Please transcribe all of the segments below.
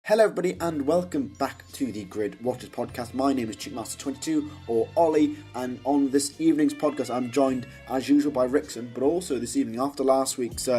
Hello everybody and welcome back to the Grid Watchers podcast. My name is Chickmaster22 or Ollie, and on this evening's podcast I'm joined as usual by Rixon, but also this evening after last week's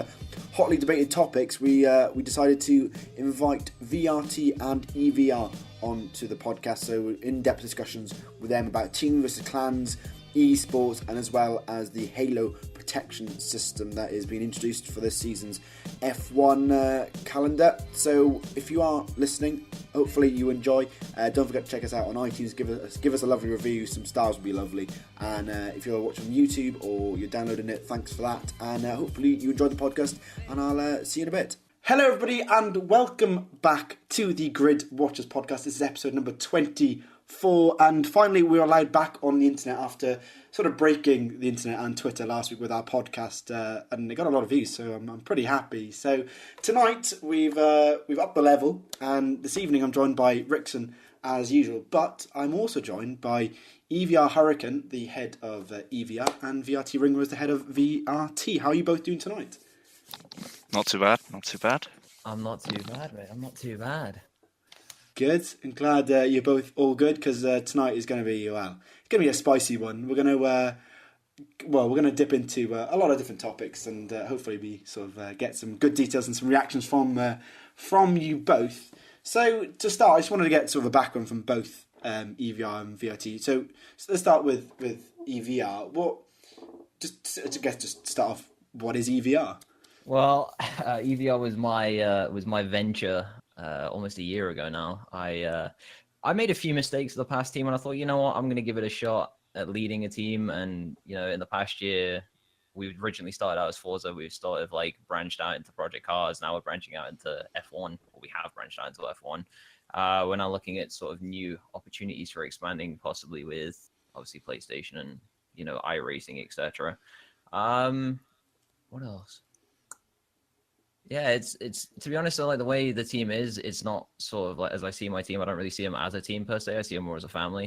hotly debated topics we decided to invite VRT and EVR onto the podcast, so in-depth discussions with them about team versus clans, esports, and as well as the Halo protection system that is being introduced for this season's F1 calendar. So if you are listening, hopefully you enjoy. Don't forget to check us out on iTunes. Give us a lovely review. Some stars would be lovely. And if you're watching on YouTube or you're downloading it, thanks for that. And hopefully you enjoyed the podcast, and I'll see you in a bit. Hello everybody and welcome back to the Grid Watchers podcast. This is episode number 24, and finally we were allowed back on the internet after sort of breaking the internet and Twitter last week with our podcast, and it got a lot of views, so I'm pretty happy. So tonight we've upped the level, and this evening I'm joined by Rixon as usual, but I'm also joined by EVR VRT, the head of EVR, and VRT RIXON, the head of VRT. How are you both doing tonight? Not too bad, not too bad. I'm not too bad, mate. I'm not too bad. Good. I'm glad you're both all good, because tonight is going to be, it's going to be a spicy one. We're going to dip into a lot of different topics, and hopefully we sort of get some good details and some reactions from you both. So to start, I just wanted to get sort of a background from both EVR and VRT. So let's start with EVR. Just start off. What is EVR? Well, EVR was my venture almost a year ago now. I made a few mistakes in the past team, and I thought, you know what, I'm going to give it a shot at leading a team. And in the past year, we originally started out as Forza. We've sort of branched out into Project Cars. Now we're branching out into F1, or we have branched out into F1. We're now looking at sort of new opportunities for expanding, possibly with obviously PlayStation and iRacing, etc. What else? Yeah, it's to be honest, the way the team is, it's not sort of as I see my team, I don't really see them as a team per se. I see them more as a family.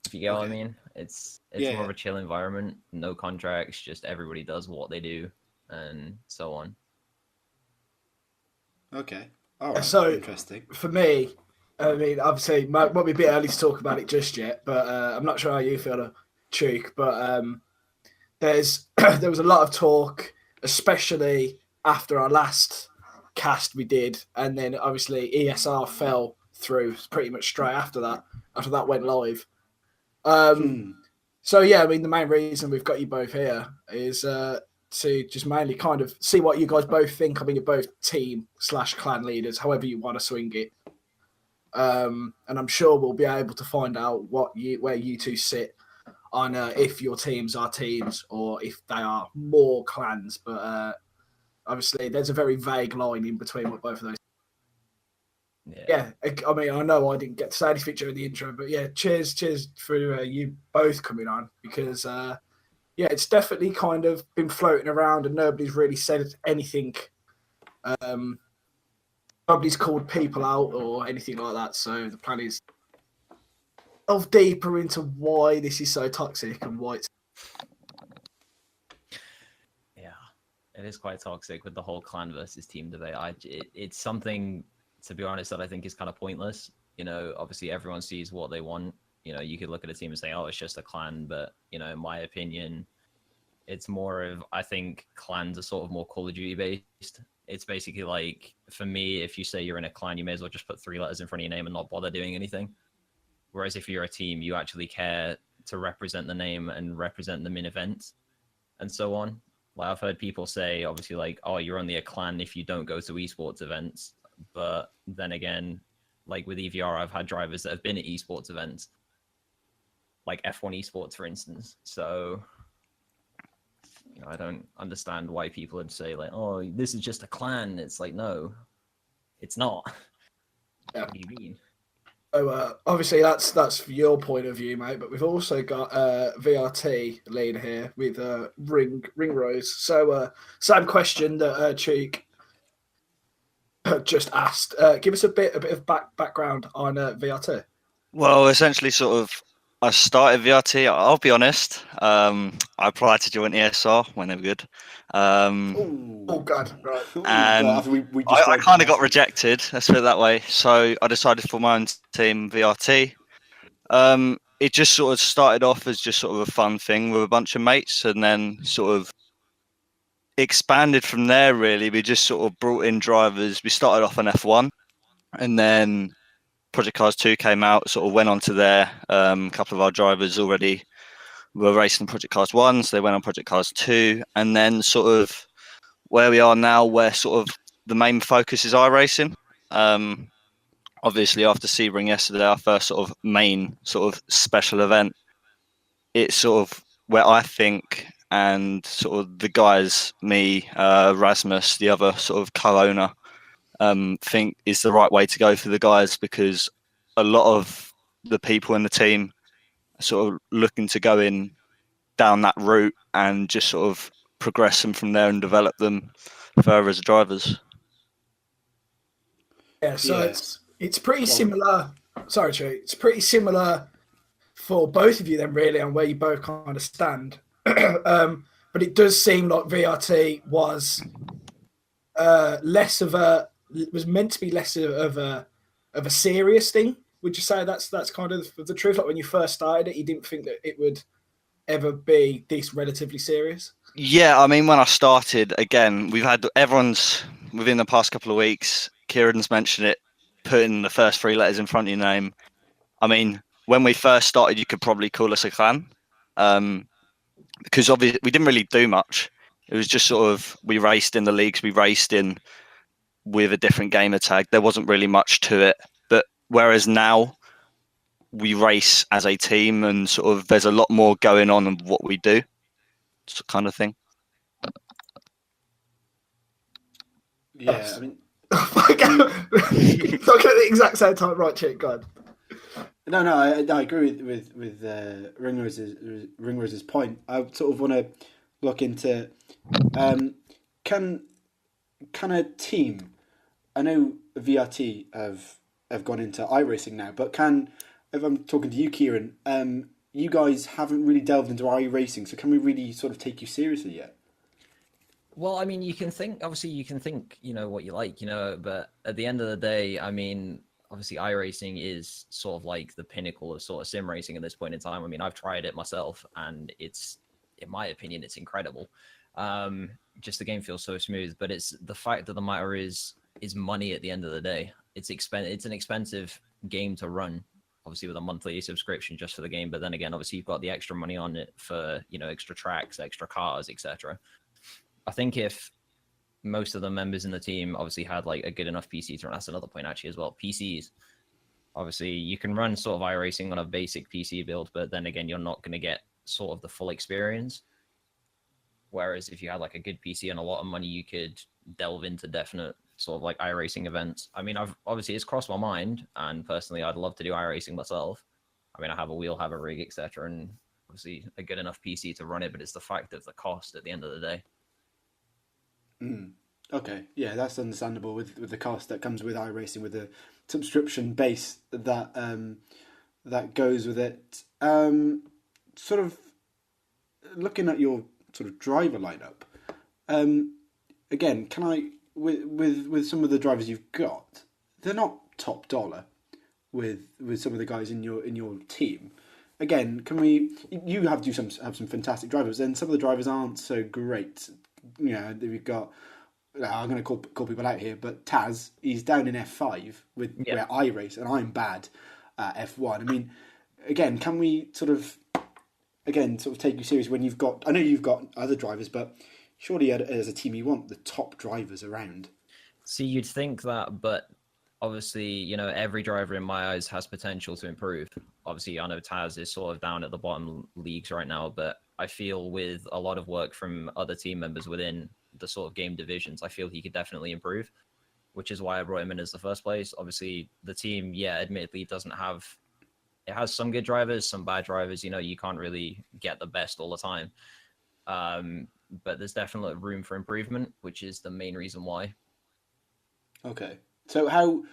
If you get what I mean. It's more of a chill environment, no contracts, just everybody does what they do and so on. Okay. All right. So interesting. For me, I mean, obviously, might be a bit early to talk about it just yet, but I'm not sure how you feel, Cheek, but there was a lot of talk, especially after our last cast we did, and then obviously ESR fell through pretty much straight after that went live. So yeah, I mean, the main reason we've got you both here is to just mainly kind of see what you guys both think. I mean, you're both team/clan leaders, however you want to swing it. And I'm sure we'll be able to find out where you two sit on if your teams are teams or if they are more clans, but obviously there's a very vague line in between what both of those. Yeah, I mean, I know I didn't get to say anything during the intro, but yeah, cheers for you both coming on, because it's definitely kind of been floating around and nobody's really said anything. Nobody's called people out or anything like that, so the plan is delve deeper into why this is so toxic and why it's... Yeah, it is quite toxic with the whole clan versus team debate. It's something, to be honest, that I think is kind of pointless. Obviously everyone sees what they want. You could look at a team and say, oh, it's just a clan, but in my opinion, it's more of, I think clans are sort of more Call of Duty based. It's basically for me, if you say you're in a clan, you may as well just put 3 letters in front of your name and not bother doing anything. Whereas if you're a team, you actually care to represent the name and represent the main event and so on. I've heard people say, obviously, oh, you're only a clan if you don't go to esports events. But then again, with EVR, I've had drivers that have been at esports events, like F1 esports, for instance. So, I don't understand why people would say, oh, this is just a clan. It's no, it's not. Yeah. What do you mean? So obviously that's your point of view, mate. But we've also got VRT leader here with Ring Rose. So same question that Cheek just asked. Give us a bit of background on VRT. Well, essentially, sort of I started VRT. I'll be honest. I applied to join ESR when they were good. Oh God, right. And I think we I described kind it of got last week. rejected. Let's put it that way. So I decided for my own team, VRT. It just sort of started off as just sort of a fun thing with a bunch of mates, and then sort of expanded from there. Really, we just sort of brought in drivers. We started off on F1, and then Project Cars 2 came out. Sort of went on to there. A couple of our drivers already were racing Project Cars 1, so they went on Project Cars 2, and then sort of where we are now, where sort of the main focus is iRacing. Obviously, after Sebring yesterday, our first sort of main sort of special event, it's sort of where I think and sort of the guys, me, Rasmus, the other sort of co-owner, think is the right way to go for the guys, because a lot of the people in the team are sort of looking to go in down that route and just sort of progress them from there and develop them further as drivers. Yeah, so Yeah. it's pretty Go on. similar. Sorry, Chu. It's pretty similar for both of you then, really, on where you both kind of stand. But it does seem like VRT was less of a was meant to be less of a serious thing. Would you say that's kind of the truth? Like when you first started it, you didn't think that it would ever be this relatively serious? Yeah, I mean, when I started, again, we've had everyone's within the past couple of weeks. Kieran's mentioned it, putting the first three letters in front of your name. I mean, when we first started, you could probably call us a clan, because obviously we didn't really do much. It was just sort of we raced in the leagues, we raced in with a different gamer tag. There wasn't really much to it. But whereas now we race as a team, and sort of there's a lot more going on in what we do, kind of thing. Yeah, I mean, Talking at the exact same time, right, Chick? Go on. no, I agree with Ringrose's point. I sort of want to look into can a team. I know VRT have gone into iRacing now, but if I'm talking to you, Kieran, you guys haven't really delved into iRacing, so can we really sort of take you seriously yet? Well, I mean, you can think, what you like, but at the end of the day, I mean, obviously iRacing is sort of like the pinnacle of sort of sim racing at this point in time. I mean, I've tried it myself, and it's, in my opinion, it's incredible. Just the game feels so smooth, but it's the fact of the matter is money at the end of the day. It's an expensive game to run, obviously with a monthly subscription just for the game. But then again, obviously you've got the extra money on it for, extra tracks, extra cars, etc. I think if most of the members in the team obviously had like a good enough PC to run, that's another point actually as well. PCs, obviously you can run sort of iRacing on a basic PC build, but then again, you're not going to get sort of the full experience. Whereas if you had like a good PC and a lot of money, you could delve into definite sort of like iRacing events. I mean, it's crossed my mind, and personally, I'd love to do iRacing myself. I mean, I have a wheel, have a rig, etc., and obviously a good enough PC to run it. But it's the fact of the cost at the end of the day. Okay, yeah, that's understandable with the cost that comes with iRacing, with the subscription base that goes with it. Sort of looking at your sort of driver lineup. Again, can I with some of the drivers you've got, they're not top dollar with some of the guys in your team. Again, can we? You have some fantastic drivers, and some of the drivers aren't so great. We've got. I'm going to call people out here, but Taz, he's down in F5 where I race, and I'm bad at F1. I mean, again, can we sort of take you serious when you've got? I know you've got other drivers, but surely as a team you want the top drivers around. See, you'd think that, but obviously, every driver in my eyes has potential to improve. Obviously, I know Taz is sort of down at the bottom leagues right now, but I feel with a lot of work from other team members within the sort of game divisions, I feel he could definitely improve, which is why I brought him in as the first place. Obviously, the team, admittedly it has some good drivers, some bad drivers. You can't really get the best all the time. But there's definitely room for improvement, which is the main reason why. Okay. So how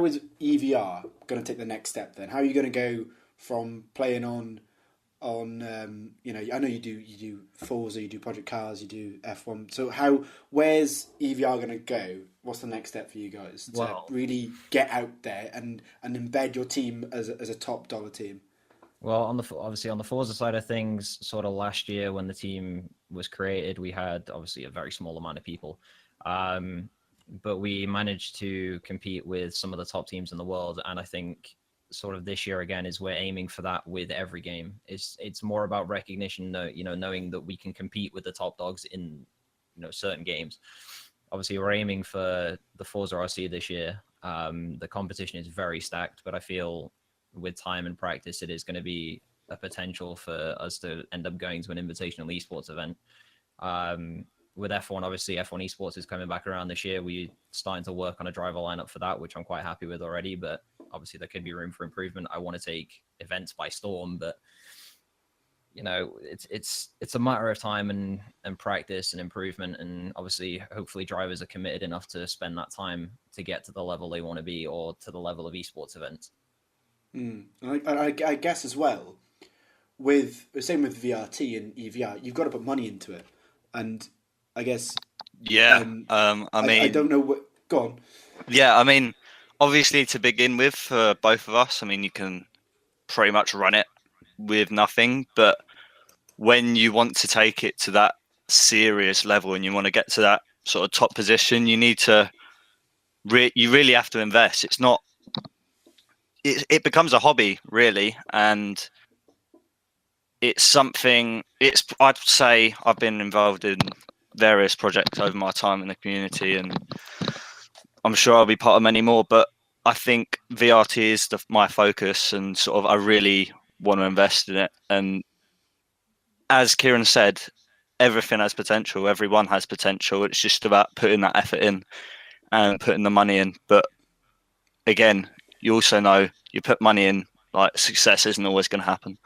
is EVR going to take the next step then? How are you going to go from playing on you know, I know you do Forza, you do Project Cars, you do F1. So where's EVR going to go? What's the next step for you guys to really get out there and embed your team as a top dollar team? Well, obviously on the Forza side of things, sort of last year when the team was created, we had obviously a very small amount of people, but we managed to compete with some of the top teams in the world, and I think sort of this year again is we're aiming for that with every game. It's more about recognition, knowing that we can compete with the top dogs in certain games. Obviously, we're aiming for the Forza RC this year. The competition is very stacked, but I feel with time and practice, it is going to be a potential for us to end up going to an invitational esports event. With F1, obviously F1 esports is coming back around this year. We're starting to work on a driver lineup for that, which I'm quite happy with already, but obviously there could be room for improvement. I want to take events by storm, but it's a matter of time and practice and improvement. And obviously, hopefully drivers are committed enough to spend that time to get to the level they want to be or to the level of esports events. I guess as well, same with VRT and EVR, you've got to put money into it. And I guess... Yeah, I don't know what... Go on. Yeah, I mean, obviously to begin with, for both of us, I mean, you can pretty much run it with nothing. But when you want to take it to that serious level and you want to get to that sort of top position, you need to... you really have to invest. It's not... It becomes a hobby, really, and it's something... I'd say I've been involved in various projects over my time in the community, and I'm sure I'll be part of many more, but I think VRT is my focus, and sort of I really want to invest in it. And as Kieran said, everything has potential. Everyone has potential. It's just about putting that effort in and putting the money in. But again, you also know you put money in, like, success isn't always going to happen.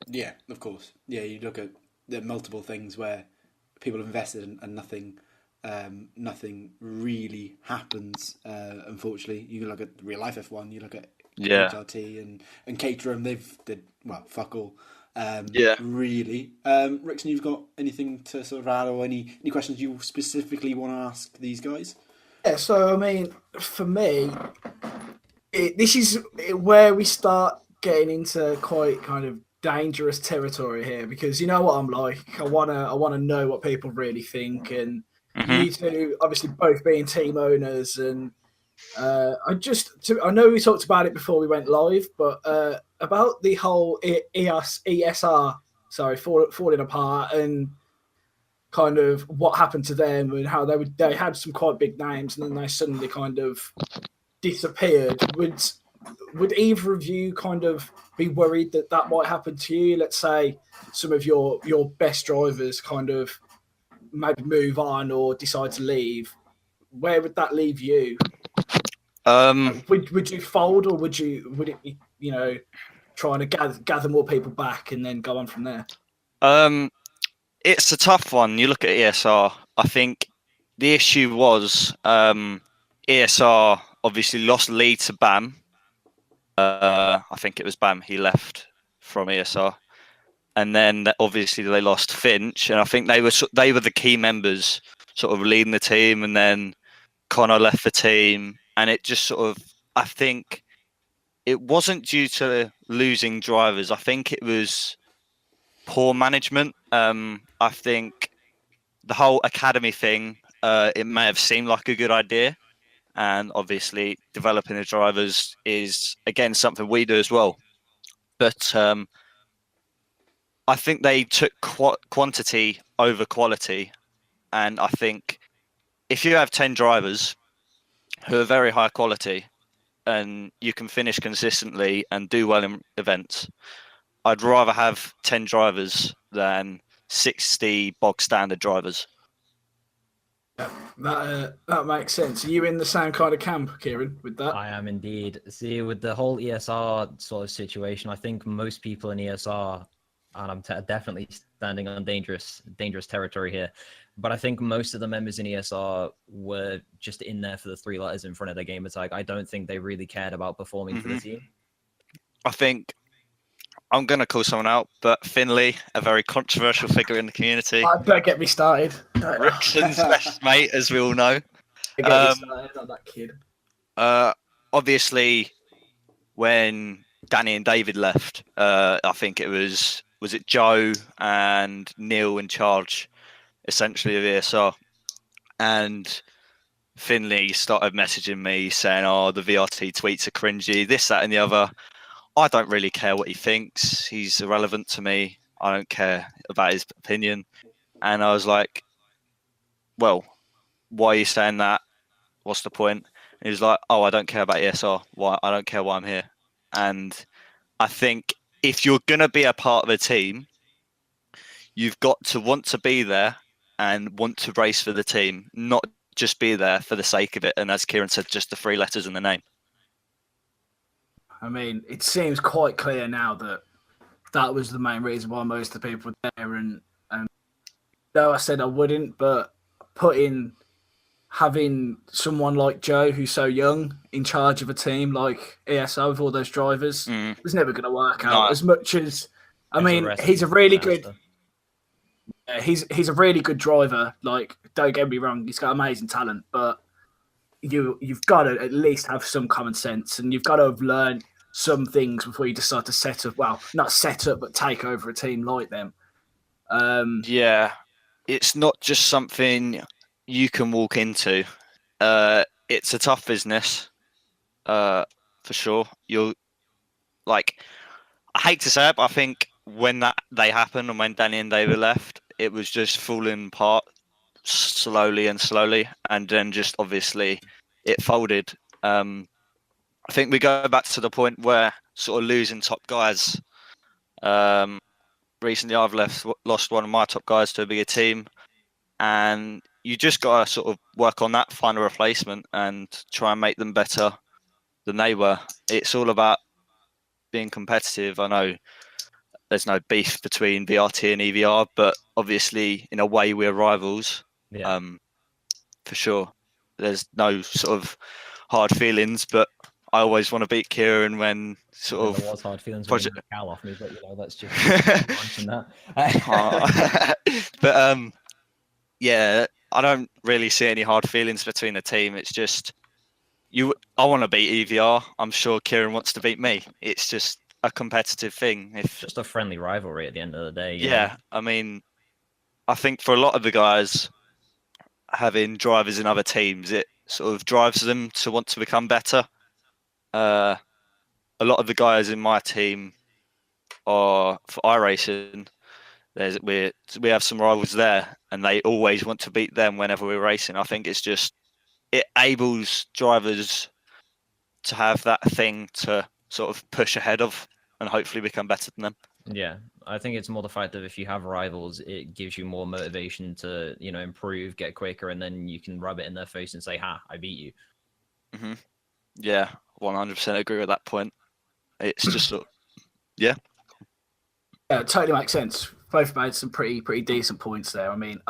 Yeah, of course. Yeah, you look at the multiple things where people have invested and nothing really happens. Unfortunately, you look at real life F1, you look at HRT and Caterham, they've did fuck all. Really. Rixon, you've got anything to sort of add, or any questions you specifically want to ask these guys? Yeah, so I mean, for me, this is where we start getting into quite kind of dangerous territory here, because you know what I'm like. I wanna know what people really think, and you two obviously both being team owners, and I know we talked about it before we went live, but about the whole ESR, falling apart, and kind of what happened to them, and how they had some quite big names, and then they suddenly kind of disappeared. Would either of you kind of be worried that might happen to you? Let's say some of your best drivers kind of maybe move on or decide to leave. Where would that leave you? Would you fold, or would it be trying to gather more people back and then go on from there? It's a tough one. You look at ESR. I think the issue was ESR obviously lost lead to BAM. I think it was BAM. He left from ESR, and then obviously they lost Finch, and I think they were the key members, sort of leading the team. And then Connor left the team, and it just sort of, I think it wasn't due to losing drivers. I think it was poor management. I think the whole academy thing, it may have seemed like a good idea. And obviously, developing the drivers is, again, something we do as well. But I think they took quantity over quality. And I think if you have 10 drivers who are very high quality and you can finish consistently and do well in events, I'd rather have 10 drivers than 60 bog standard drivers. That makes sense. Are you in the same kind of camp, Kieran, with that? I am indeed. See, with the whole ESR sort of situation, I think most people in ESR, and I'm definitely standing on dangerous territory here, but I think most of the members in ESR were just in there for the 3 letters in front of their gamer tag. I don't think they really cared about performing for the team. I think I'm going to call someone out, but Finley, a very controversial figure in the community. Don't get me started. Rixon's best mate, as we all know. Don't get me started on that kid. Obviously, when Danny and David left, I think it was it Joe and Neil in charge, essentially, of ESR. And Finley started messaging me saying, "Oh, the VRT tweets are cringy, this, that, and the other." I don't really care what he thinks. He's irrelevant to me. I don't care about his opinion. And I was like, "Well, why are you saying that? What's the point?" And he was like, "Oh, I don't care about ESR. Why? I don't care why I'm here." And I think if you're going to be a part of a team, you've got to want to be there and want to race for the team, not just be there for the sake of it. And as Kieran said, just the 3 letters in the name. I mean, it seems quite clear now that that was the main reason why most of the people were there. And though I said I wouldn't, but having someone like Joe, who's so young, in charge of a team like ESO with all those drivers, was never going to work out. As much as, I mean, he's a really good. He's a really good driver. Like, don't get me wrong, he's got amazing talent, but you've got to at least have some common sense, and you've got to have learned some things before you decide to set up. Well, not set up, but take over a team like them. Yeah, it's not just something you can walk into. It's a tough business, for sure. You're like, I hate to say it, but I think when they happened and when Danny and David left, it was just falling apart slowly, and then just obviously it folded. I think we go back to the point where sort of losing top guys. Recently, I've lost one of my top guys to a bigger team, and you just got to sort of work on that, find a replacement, and try and make them better than they were. It's all about being competitive. I know there's no beef between VRT and EVR, but obviously, in a way, we're rivals. Yeah. For sure. There's no sort of hard feelings, but I always want to beat Kieran when sort of. There was hard feelings when you took Cal off me, but that's just mention that. But yeah, I don't really see any hard feelings between the team. It's just I want to beat EVR. I'm sure Kieran wants to beat me. It's just a competitive thing. It's just a friendly rivalry at the end of the day. Yeah, I mean, I think for a lot of the guys, having drivers in other teams, it sort of drives them to want to become better. A lot of the guys in my team are for iRacing. We have some rivals there, and they always want to beat them whenever we're racing. I think it enables drivers to have that thing to sort of push ahead of and hopefully become better than them. Yeah, I think it's more the fact that if you have rivals, it gives you more motivation to, improve, get quicker, and then you can rub it in their face and say, "Ha, I beat you." Mm-hmm. Yeah, 100% agree with that point. It's just yeah. Yeah, it totally makes sense. Both made some pretty decent points there. I mean,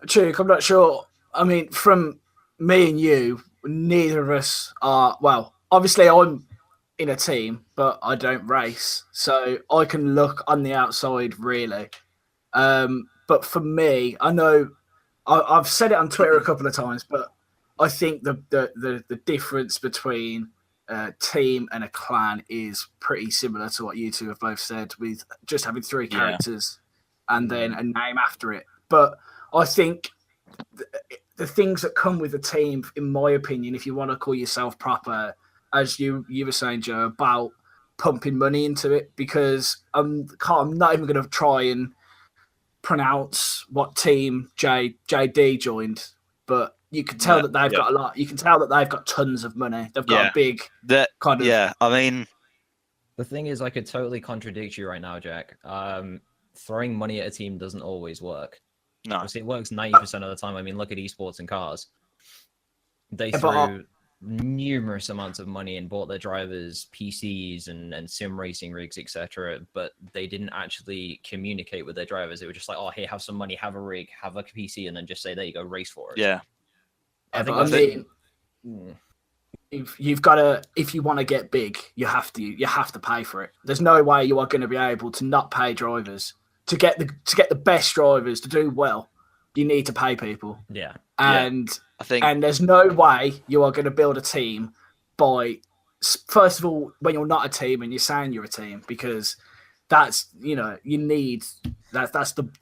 Chuk, I'm not sure. I mean, from me and you, neither of us are. Well, obviously, I'm in a team, but I don't race, so I can look on the outside, really. But for me, I know I've said it on Twitter a couple of times, but I think the difference between a team and a clan is pretty similar to what you two have both said, with just having 3 characters and then a name after it. But I think the things that come with a team, in my opinion, if you want to call yourself proper, as you were saying, Joe, about pumping money into it, because I'm not even going to try and pronounce what team JD joined, but you can tell that they've got a lot. You can tell that they've got tons of money. They've got a big kind of. Yeah, I mean, the thing is, I could totally contradict you right now, Jack. Throwing money at a team doesn't always work. No, obviously it works 90% of the time. I mean, look at esports and cars. They threw numerous amounts of money and bought their drivers PCs and sim racing rigs, etc. But they didn't actually communicate with their drivers. They were just like, "Oh, hey, have some money, have a rig, have a PC," and then just say, "There you go, race for it." Yeah, I think you've got to, if you want to get big, you have to pay for it. There's no way you are going to be able to not pay drivers to get the best drivers to do well. You need to pay people. Yeah. And I think and there's no way you are going to build a team by, first of all, when you're not a team and you're saying you're a team, because that's, you need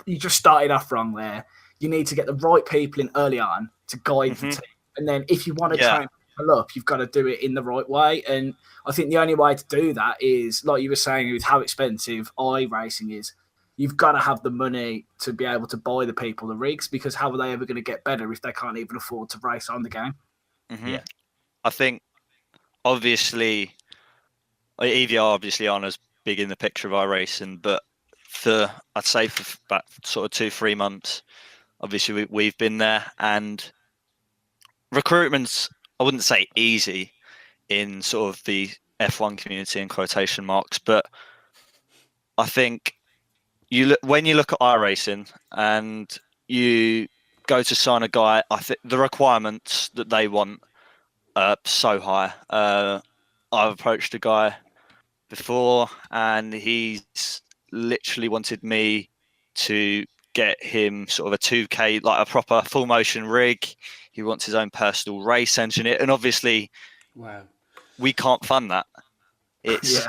you just started off wrong there. You need to get the right people in early on to guide the team. And then if you want to train people up, you've got to do it in the right way. And I think the only way to do that is, like you were saying, with how expensive iRacing is, you've got to have the money to be able to buy the people the rigs, because how are they ever going to get better if they can't even afford to race on the game? Yeah. I think obviously EVR obviously aren't as big in the picture of iRacing, but I'd say for about sort of 2-3 months, obviously we've been there, and recruitment's, I wouldn't say easy in sort of the F1 community in quotation marks, but I think when you look at iRacing and you go to sign a guy, I think the requirements that they want are so high. I've approached a guy before, and he's literally wanted me to get him sort of a 2K, like a proper full motion rig. He wants his own personal race engineer, and obviously, Wow, we can't fund that. It's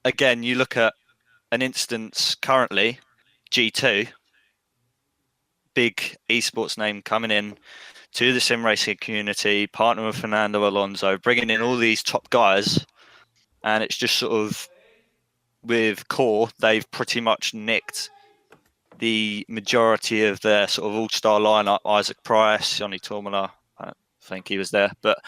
again, you look at an instance currently, G2, big esports name coming in to the sim racing community, partnering with Fernando Alonso, bringing in all these top guys, and it's just sort of, with Core, they've pretty much nicked the majority of their sort of all-star lineup. Isaac Price, Johnny Tormala, I think he was there, but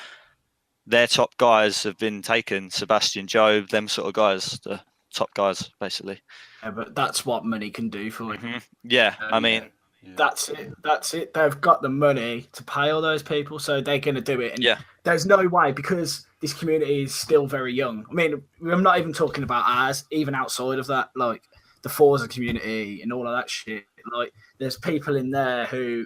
their top guys have been taken. Sebastian Job, them sort of guys, the top guys, basically. Yeah, but that's what money can do for you. Yeah, I mean, that's it. They've got the money to pay all those people, so they're going to do it. And there's no way, because this community is still very young. I mean, I'm not even talking about ours, even outside of that, like the Forza community and all of that shit. Like, there's people in there who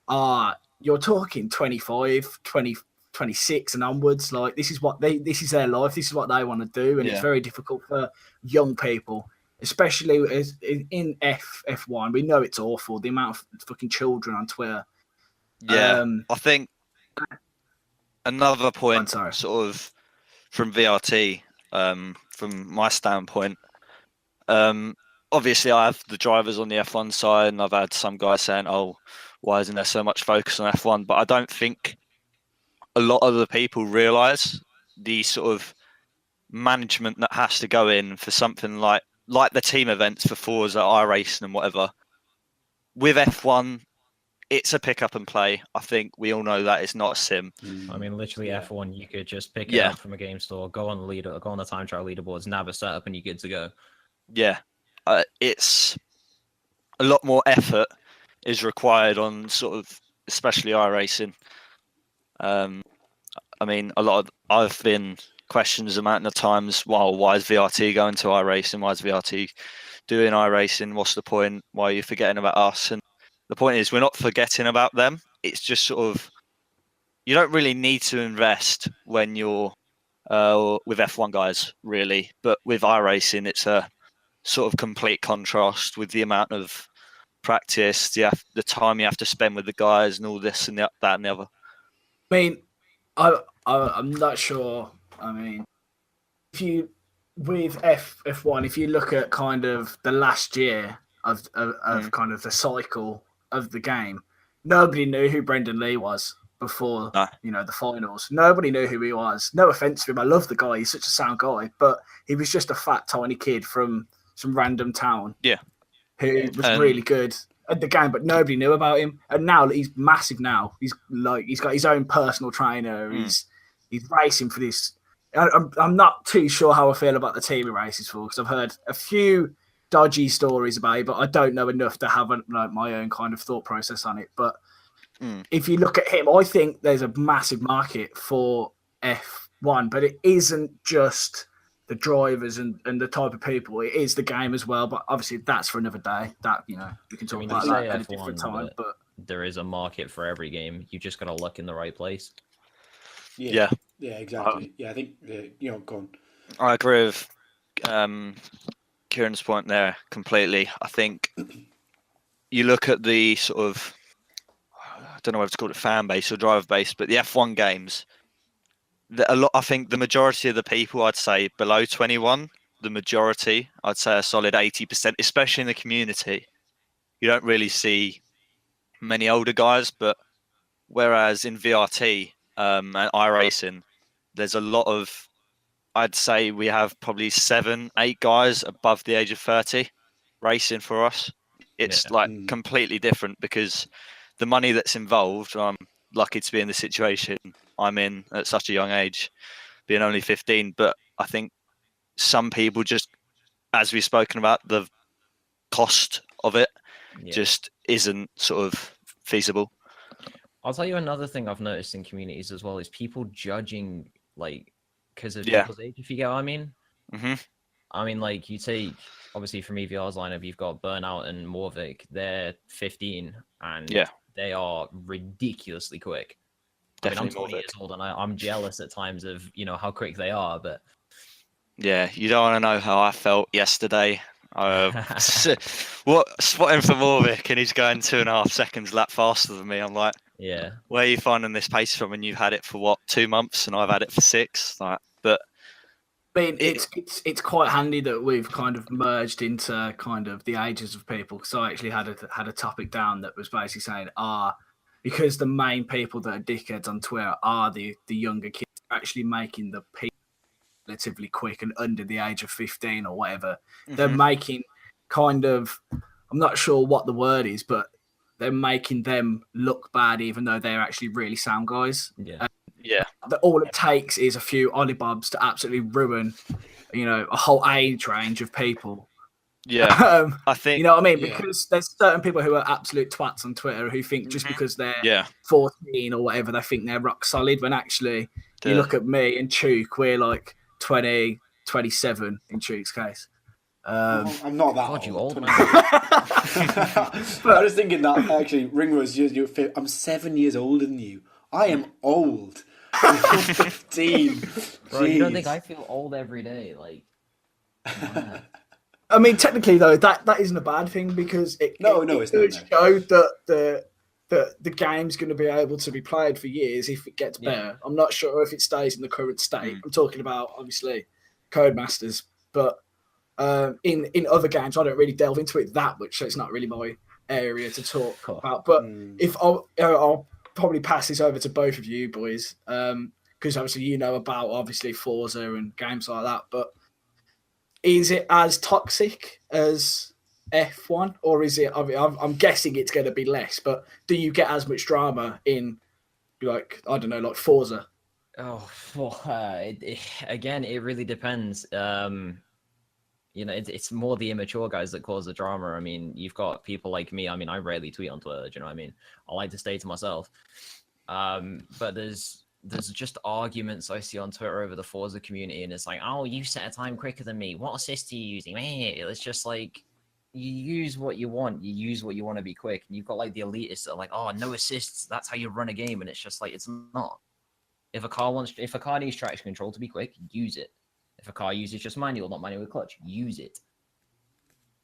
are, you're talking 25, 20, 26 and onwards. Like, this is this is their life. This is what they want to do. And it's very difficult for young people, especially as in F1. We know it's awful, the amount of fucking children on Twitter. I think another point, sort of from VRT, from my standpoint, obviously I have the drivers on the F1 side, and I've had some guys saying, "Oh, why isn't there so much focus on F1?" But I don't think a lot of the people realise the sort of management that has to go in for something like the team events for Forza, iRacing and whatever. With F1, it's a pick up and play. I think we all know that it's not a sim. I mean, literally F1, you could just pick it up from a game store, go on the time trial leaderboards, nav a setup, and you're good to go. Yeah, it's a lot more effort is required on sort of, especially iRacing. I mean, I've been questions the amount of times, well, why is VRT going to iRacing? Why is VRT doing iRacing? What's the point? Why are you forgetting about us? And the point is, we're not forgetting about them. It's just sort of, you don't really need to invest when you're with F1 guys, really. But with iRacing, it's a sort of complete contrast with the amount of practice, the time you have to spend with the guys, and all this and that and the other. I mean, I'm not sure. I mean, if you with F1, if you look at kind of the last year of kind of the cycle of the game, nobody knew who Brendan Lee was before the finals. Nobody knew who he was. No offense to him, I love the guy. He's such a sound guy, but he was just a fat, tiny kid from some random town. Yeah, who was really good at the game, but nobody knew about him. And now he's massive. Now he's got his own personal trainer. He's racing for this. I'm not too sure how I feel about the team he races for, because I've heard a few dodgy stories about it, but I don't know enough to have my own kind of thought process on it. But if you look at him, I think there's a massive market for F1, but it isn't just the drivers and the type of people. It is the game as well, but obviously that's for another day. That we can talk about that at a different time. But there is a market for every game. You just got to look in the right place. Yeah. Yeah, exactly. I think, go on. I agree with Kieran's point there completely. I think you look at the sort of, I don't know whether to call it fan base or driver base, but the F1 games, I think the majority of the people, I'd say below 21, the majority, I'd say a solid 80%, especially in the community. You don't really see many older guys, but whereas in VRT and iRacing, there's a lot of, I'd say we have probably 7, 8 guys above the age of 30 racing for us. It's completely different because the money that's involved, I'm lucky to be in the situation I'm in at such a young age, being only 15. But I think some people just, as we've spoken about, the cost of it just isn't sort of feasible. I'll tell you another thing I've noticed in communities as well is people judging like because of people's age, if you get what I mean. Mm-hmm. I mean, like you take obviously from EVR's lineup, you've got Burnout and Morvik. They're 15 and they are ridiculously quick. Definitely. I mean, I'm 20 years old and I'm jealous at times of how quick they are. But yeah, you don't want to know how I felt yesterday. Spotting for Morvik and he's going 2.5 seconds lap faster than me. I'm like, yeah, where are you finding this pace from? And you've had it for what, 2 months, and I've had it for 6. But I mean, it's quite handy that we've kind of merged into kind of the ages of people. Because I actually had a topic down that was basically saying, because the main people that are dickheads on Twitter are the younger kids actually making the people relatively quick and under the age of 15 or whatever. Mm-hmm. They're making kind of, I'm not sure what the word is, but they're making them look bad even though they're actually really sound guys. Yeah. All it takes is a few Olibobs to absolutely ruin, a whole age range of people. Yeah, I think you know what I mean, because there's certain people who are absolute twats on Twitter who think just because they're 14 or whatever, they think they're rock solid. When actually, you look at me and Chuk, we're like 20, 27 in Chuk's case. I'm not that God, old. You old man. But I was thinking that actually, Ringrose, I'm 7 years older than you. I am old. I'm 15. Bro, you don't think I feel old every day? Like, I mean, technically though, that isn't a bad thing because it does show that the game's going to be able to be played for years if it gets better. I'm not sure if it stays in the current state. I'm talking about obviously Codemasters, but in other games, I don't really delve into it that much, so it's not really my area to talk about. But if I'll probably pass this over to both of you boys, because obviously about obviously Forza and games like that. But is it as toxic as F1, or is it? I mean, I'm guessing it's going to be less. But do you get as much drama in, like, I don't know, like Forza? Oh, well, again, it really depends. It's more the immature guys that cause the drama. I mean, you've got people like me. I mean, I rarely tweet on Twitter. Do you know what I mean? I like to stay to myself. But there's just arguments I see on Twitter over the Forza community, and it's like, oh, you set a time quicker than me. What assist are you using? It's just like, you use what you want. You use what you want to be quick. And you've got like the elitists that are like, oh, no assists. That's how you run a game. And it's just like, it's not. If a car needs traction control to be quick, use it. If a car uses just manual, not manual with clutch, use it.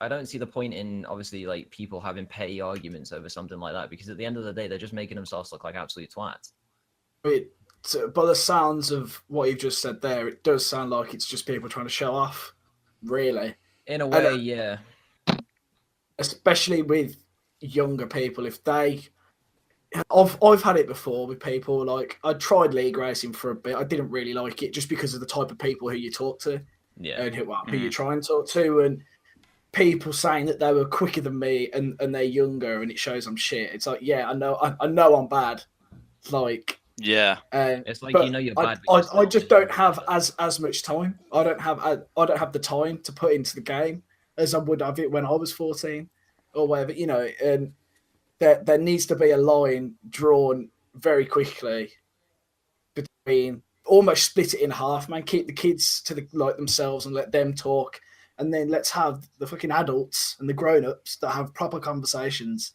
I don't see the point in obviously like people having petty arguments over something like that, because at the end of the day, they're just making themselves look like absolute twats. By the sounds of what you've just said there, it does sound like it's just people trying to show off, really. In a way, yeah. Especially with younger people, if they... I've had it before with people, like, I tried league racing for a bit. I didn't really like it just because of the type of people who you talk to and who you try and talk to, and people saying that they were quicker than me and they're younger and it shows I'm shit. It's like, yeah, I know I'm bad. Like... Yeah, it's like you're bad. I just don't have as much time. I don't have the time to put into the game as I would have it when I was 14 or whatever. And there needs to be a line drawn very quickly between, almost split it in half. Man, keep the kids to themselves and let them talk, and then let's have the fucking adults and the grown-ups that have proper conversations.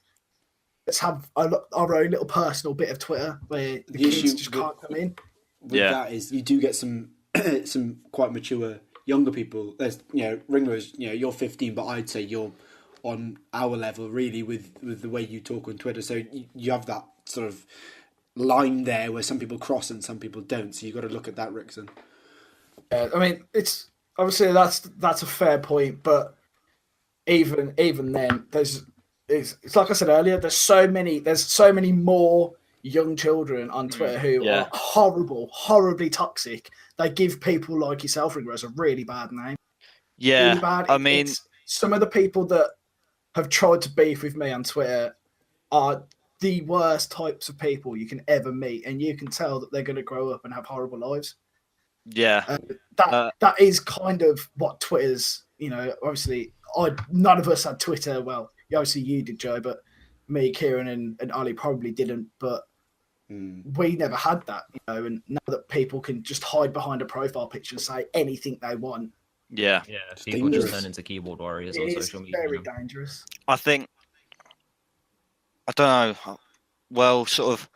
let's have our own little personal bit of Twitter where the kids just can't come in. With that is you do get some some quite mature younger people. There's Ringlers, you're 15, but I'd say you're on our level really with the way you talk on Twitter. So you have that sort of line there where some people cross and some people don't. So you've got to look at that, Rickson. Yeah, I mean, it's obviously that's a fair point, but even then, it's like I said earlier. There's so many more young children on Twitter who are horribly toxic. They give people like yourself, Ringrose, a really bad name. Yeah, Really bad. I mean, it's some of the people that have tried to beef with me on Twitter are the worst types of people you can ever meet, and you can tell that they're going to grow up and have horrible lives. Yeah, that is kind of what Twitter's. Obviously, none of us had Twitter. Well, obviously you did, Joe, but me, Kieran, and Ollie probably didn't. But we never had that, And now that people can just hide behind a profile picture and say anything they want, yeah, people dangerous. just turn into keyboard warriors on social media. Very dangerous. I think. I don't know. Well, sort of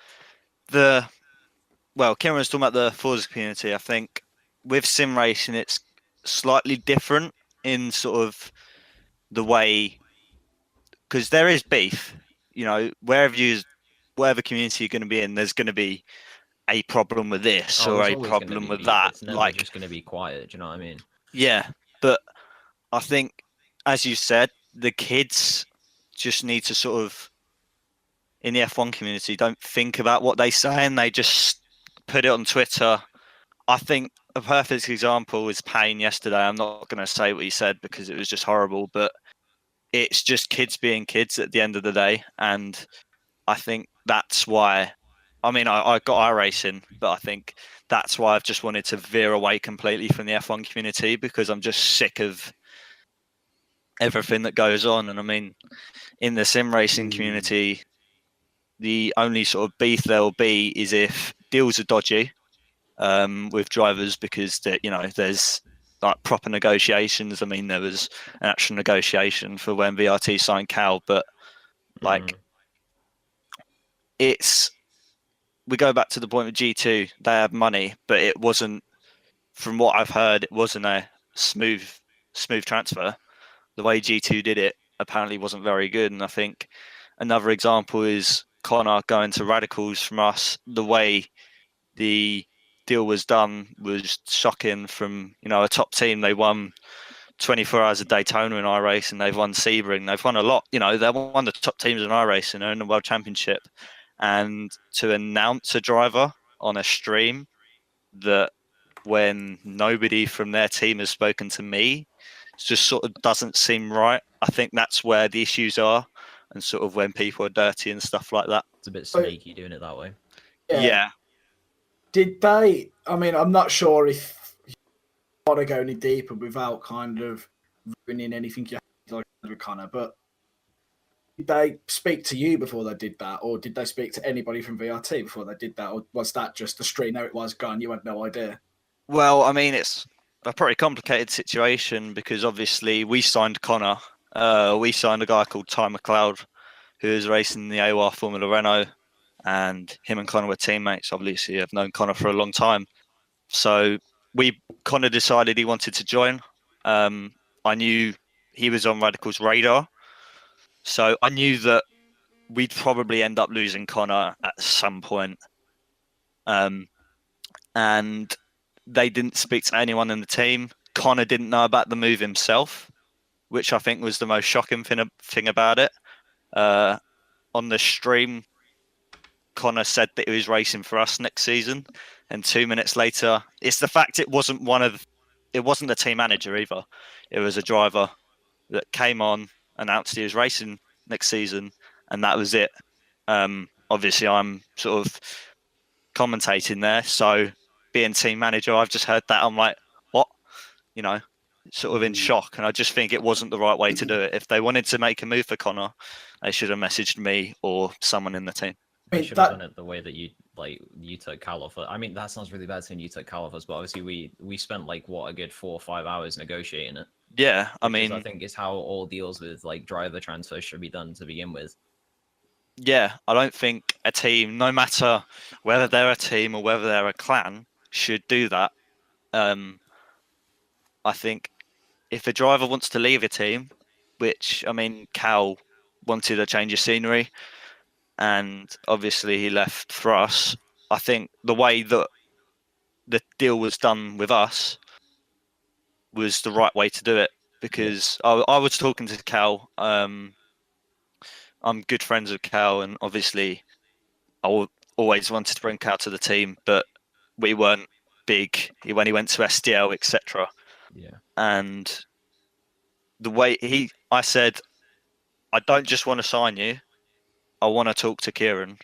Kieran was talking about the Forza community. I think with sim racing, it's slightly different in sort of the way, because there is beef. Wherever community you're going to be in, there's going to be a problem with this or a problem with that. It's never just going to be quiet. Do you know what I mean? Yeah, but I think, as you said, the kids just need to sort of, in the F1 community, don't think about what they say and they just put it on Twitter. I think a perfect example is Payne yesterday. I'm not going to say what he said because it was just horrible, but it's just kids being kids at the end of the day. And I think that's why, I got iRacing, but I think that's why I've just wanted to veer away completely from the F1 community, because I'm just sick of everything that goes on. And in the sim racing community, the only sort of beef there will be is if deals are dodgy with drivers, because there's like proper negotiations. There was an actual negotiation for when VRT signed Cal, but we go back to the point with G2. They have money, but it wasn't, from what I've heard, it wasn't a smooth transfer. The way G2 did it apparently wasn't very good. And I think another example is Connor going to Radicals from us. The way the deal was done was shocking. From a top team, they won 24 hours of Daytona in iRace, and they've won Sebring. They've won a lot. They're one of the top teams in iRace and are in the World Championship. And to announce a driver on a stream that, when nobody from their team has spoken to me, it just sort of doesn't seem right. I think that's where the issues are, and sort of when people are dirty and stuff like that. It's a bit sneaky doing it that way. Yeah. Did they? I'm not sure if you want to go any deeper without kind of ruining anything you have with Connor, but did they speak to you before they did that, or did they speak to anybody from VRT before they did that, or was that just the stream? There it was gone. You had no idea. Well, it's a pretty complicated situation, because obviously we signed Connor. We signed a guy called Ty McLeod, who is racing the AWR Formula Renault, and him and Connor were teammates. Obviously, I've known Connor for a long time. So Connor decided he wanted to join. I knew he was on Radical's radar. So I knew that we'd probably end up losing Connor at some point. And they didn't speak to anyone in the team. Connor didn't know about the move himself, which I think was the most shocking thing about it. On the stream, Connor said that he was racing for us next season, and 2 minutes later, it's the fact it wasn't the team manager either. It was a driver that came on, announced he was racing next season, and that was it. Obviously, I'm sort of commentating there, so being team manager, I've just heard that. I'm like, what? Sort of in shock. And I just think it wasn't the right way to do it. If they wanted to make a move for Connor, they should have messaged me or someone in the team. They should have done it the way that you took Cal off. That sounds really bad saying you took Cal off us, but obviously we spent a good 4 or 5 hours negotiating it. Yeah, I think it's how all deals with driver transfers should be done to begin with. yeah, I don't think a team, no matter whether they're a team or whether they're a clan, should do that. I think if a driver wants to leave a team, which I mean, Cal wanted a change of scenery, and obviously he left for us. I think the way that the deal was done with us was the right way to do it because I was talking to Cal. I'm good friends with Cal, and obviously always wanted to bring Cal to the team, but we weren't big when he went to SDL, etc. Yeah. And the way I said, I don't just want to sign you. I want to talk to Kieran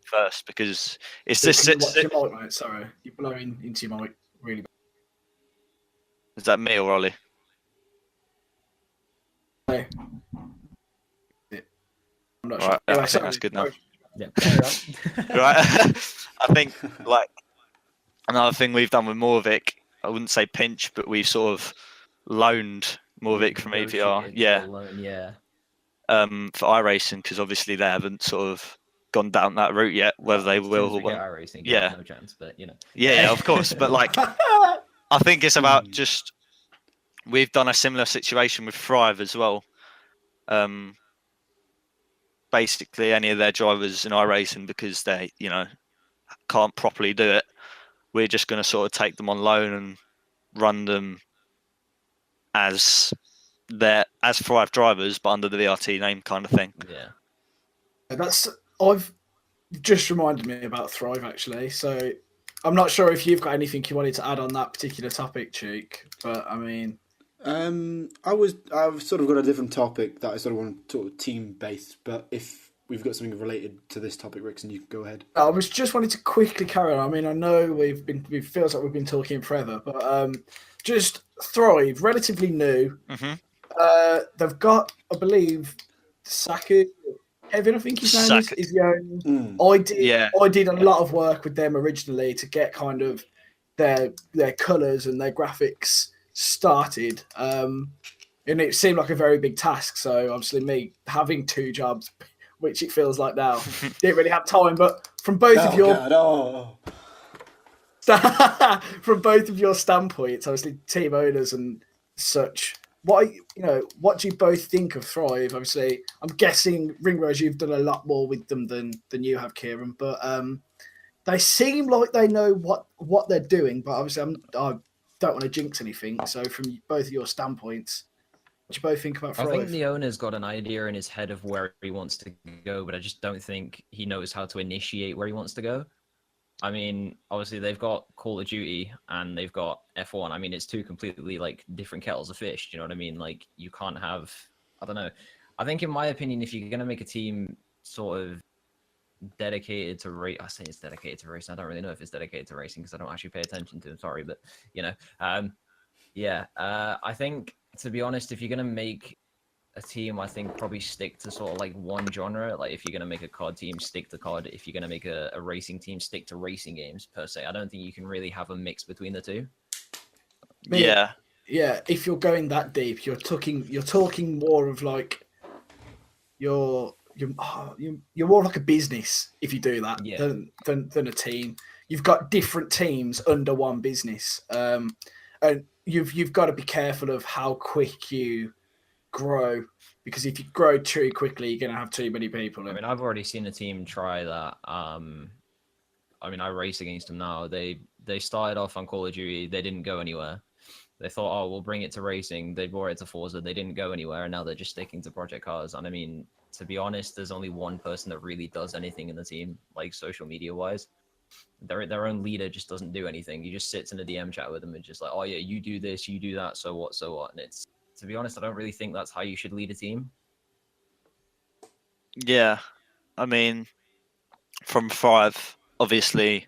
first because it's Can this. you watch your mic, mate? Sorry, you're blowing into your mic really Is that me or Ollie? bad. I'm not Right, sure. I Anyway, think sorry. that's good now. Yeah. Carry on. Right, I think like another thing we've done with Morvik, I wouldn't say pinch, but we've sort of loaned Morvik from EVR, Negotiated yeah, for a loan, yeah. for iRacing because obviously they haven't sort of gone down that route yet, whether they As soon will as or we get won't. our racing, Yeah, no chance. But you know. yeah, of course, but like I think it's about just we've done a similar situation with Thrive as well. Basically, any of their drivers in iRacing because they, can't properly do it. We're just going to sort of take them on loan and run them as Thrive drivers, but under the VRT name, kind of thing. Yeah. I've just reminded me about Thrive actually. So I'm not sure if you've got anything you wanted to add on that particular topic, Cheek. But I mean, I've sort of got a different topic that I sort of want to talk team based, but if we've got something related to this topic, Rickson, you can go ahead. I was just wanting to quickly carry on. I mean, I know it feels like we've been talking forever, but just Thrive, relatively new. Mm-hmm. They've got, I believe, Saku, Kevin, I think his name is the owner. I did a lot of work with them originally to get kind of their colours and their graphics started. And it seemed like a very big task. So obviously me having two jobs, which it feels like now, didn't really have time. But from both of your from both of your standpoints, obviously team owners and such, what do you both think of Thrive? Obviously, I'm guessing Ringrose, you've done a lot more with them than you have, Kieran. But they seem like they know what they're doing. But obviously, I don't want to jinx anything. So from both of your standpoints, what do you both think about Thrive? I think the owner's got an idea in his head of where he wants to go, but I just don't think he knows how to initiate where he wants to go. I mean, obviously they've got Call of Duty and they've got F1. I mean, it's two completely like different kettles of fish. Do you know what I mean? Like you can't have, I don't know. I think in my opinion, if you're going to make a team sort of dedicated to race, I say it's dedicated to racing. I don't really know if it's dedicated to racing because I don't actually pay attention to them. Sorry, but I think to be honest, if you're going to make a team, I think probably stick to sort of like one genre. Like if you're going to make a COD team, stick to COD. If you're going to make a racing team, stick to racing games per se. I don't think you can really have a mix between the two. Yeah. Yeah, if you're going that deep, you're talking more of like you're more like a business if you do that than a team. You've got different teams under one business, and you've got to be careful of how quick you grow, because if you grow too quickly, you're going to have too many people. I mean, I've already seen a team try that. I mean, I race against them now. They started off on Call of Duty. They didn't go anywhere. They thought, oh, we'll bring it to racing. They brought it to Forza. They didn't go anywhere, and now they're just sticking to Project Cars. And I mean, to be honest, there's only one person that really does anything in the team, like social media-wise. Their own leader just doesn't do anything. He just sits in a DM chat with them and just like, oh yeah, you do this, you do that, so what? And it's, to be honest, I don't really think that's how you should lead a team. Yeah, I mean, from Thrive, obviously,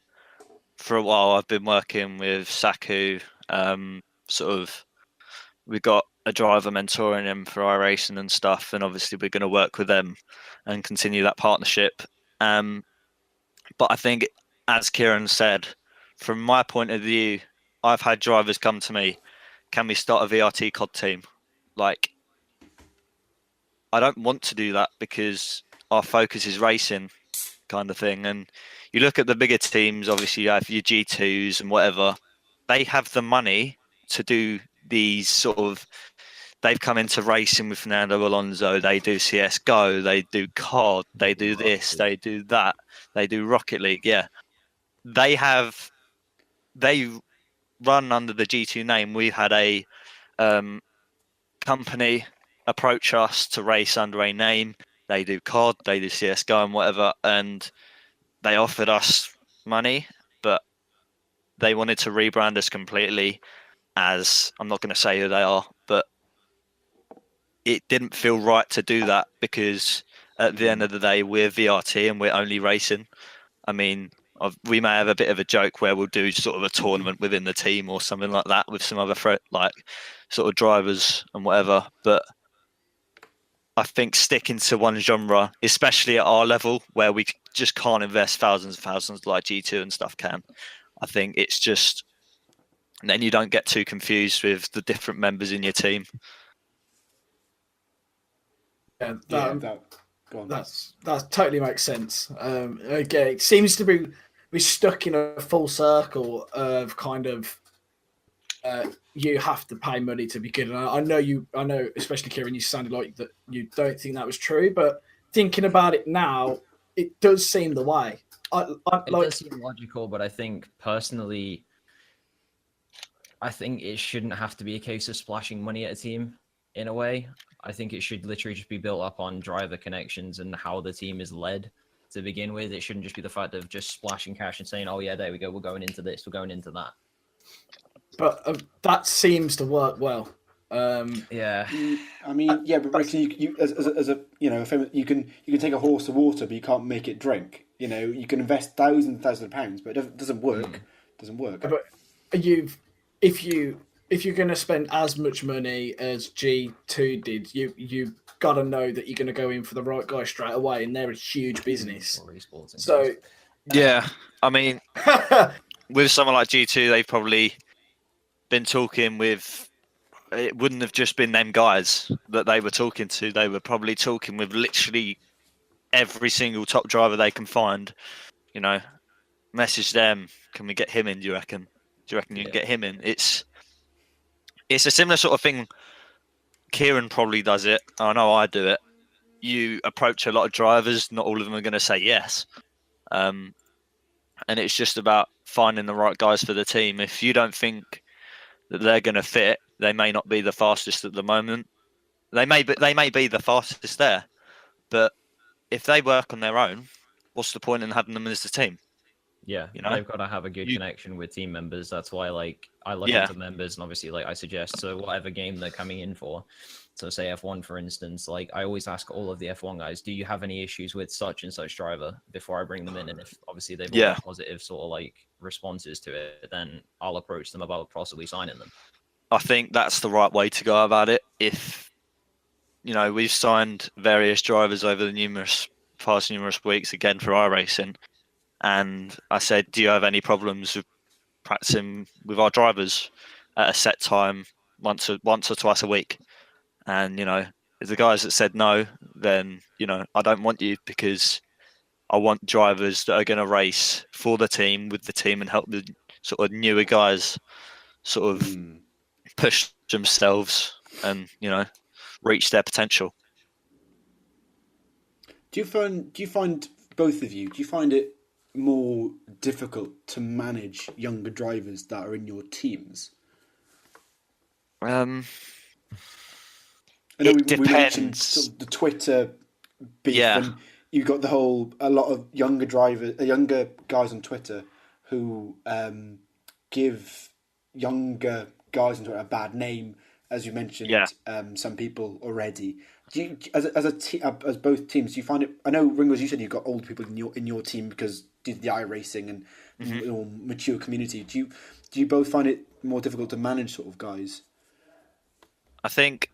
for a while I've been working with Saku. We got a driver mentoring him for iRacing and stuff, and obviously we're going to work with them and continue that partnership. But I think, as Kieran said, from my point of view, I've had drivers come to me, can we start a VRT COD team? Like, I don't want to do that because our focus is racing kind of thing. And you look at the bigger teams, obviously you have your G2s and whatever. They have the money to do these sort of. They've come into racing with Fernando Alonso. They do CS:GO. They do COD. They do this. They do that. They do Rocket League. Yeah, they have. They run under the G2 name. We had a company approach us to race under a name. They do COD. They do CS:GO and whatever, and they offered us money, but they wanted to rebrand us completely as, I'm not going to say who they are, but it didn't feel right to do that because at the end of the day, we're VRT and we're only racing. I mean, we may have a bit of a joke where we'll do sort of a tournament within the team or something like that with some other like sort of drivers and whatever. But I think sticking to one genre, especially at our level where we just can't invest thousands and thousands like G2 and stuff can, I think it's just, and then you don't get too confused with the different members in your team. Yeah, Go on. that totally makes sense. Okay, it seems to be stuck in a full circle of kind of you have to pay money to be good. And I know, especially Kieran, you sounded like that you don't think that was true, but thinking about it now, it does seem the way. It does seem logical, but I think personally, I think it shouldn't have to be a case of splashing money at a team in a way. I think it should literally just be built up on driver connections and how the team is led to begin with. It shouldn't just be the fact of just splashing cash and saying, oh yeah, there we go, we're going into this, we're going into that. But that seems to work well. Yeah. I mean, yeah, but Rick, you as a you can take a horse to water, but you can't make it drink. You know, you can invest thousands of pounds, but it doesn't work. It doesn't work. But if you're going to spend as much money as G2 did, you got to know that you're going to go in for the right guy straight away, and they're a huge business. So yeah, I mean, with someone like G2, they've probably been talking with. It wouldn't have just been them guys that they were talking to. They were probably talking with literally every single top driver they can find. You know, message them. Can we get him in? Do you reckon? Do you reckon you can get him in? It's a similar sort of thing. Kieran probably does it. I know I do it. You approach a lot of drivers. Not all of them are going to say yes. And it's just about finding the right guys for the team. If you don't think that they're going to fit, they may not be the fastest at the moment. They may be the fastest there, but if they work on their own, what's the point in having them as a team? Yeah, you know, they've got to have a good connection with team members. That's why, like, I look into members, and obviously, like, I suggest so whatever game they're coming in for. So, say F1, for instance, like, I always ask all of the F1 guys, do you have any issues with such and such driver before I bring them in? And if obviously they've got positive sort of like responses to it, then I'll approach them about possibly signing them. I think that's the right way to go about it. If, you know, we've signed various drivers over the past numerous weeks, again, for iRacing. And I said, do you have any problems with practicing with our drivers at a set time once or twice a week? And, you know, if the guys that said no, then, you know, I don't want you, because I want drivers that are going to race for the team, with the team, and help the sort of newer guys sort of push themselves and, you know, reach their potential. Do you find both of you, do you find it more difficult to manage younger drivers that are in your teams? I know we mentioned sort of the Twitter beef, and you got a lot of younger guys on Twitter who give younger guys on Twitter a bad name, as you mentioned. Some people already. Do you, as both teams, do you find it? I know, Ringo, as you said, you've got old people in your team because due to the iRacing and more mature community. Do you both find it more difficult to manage sort of guys? I think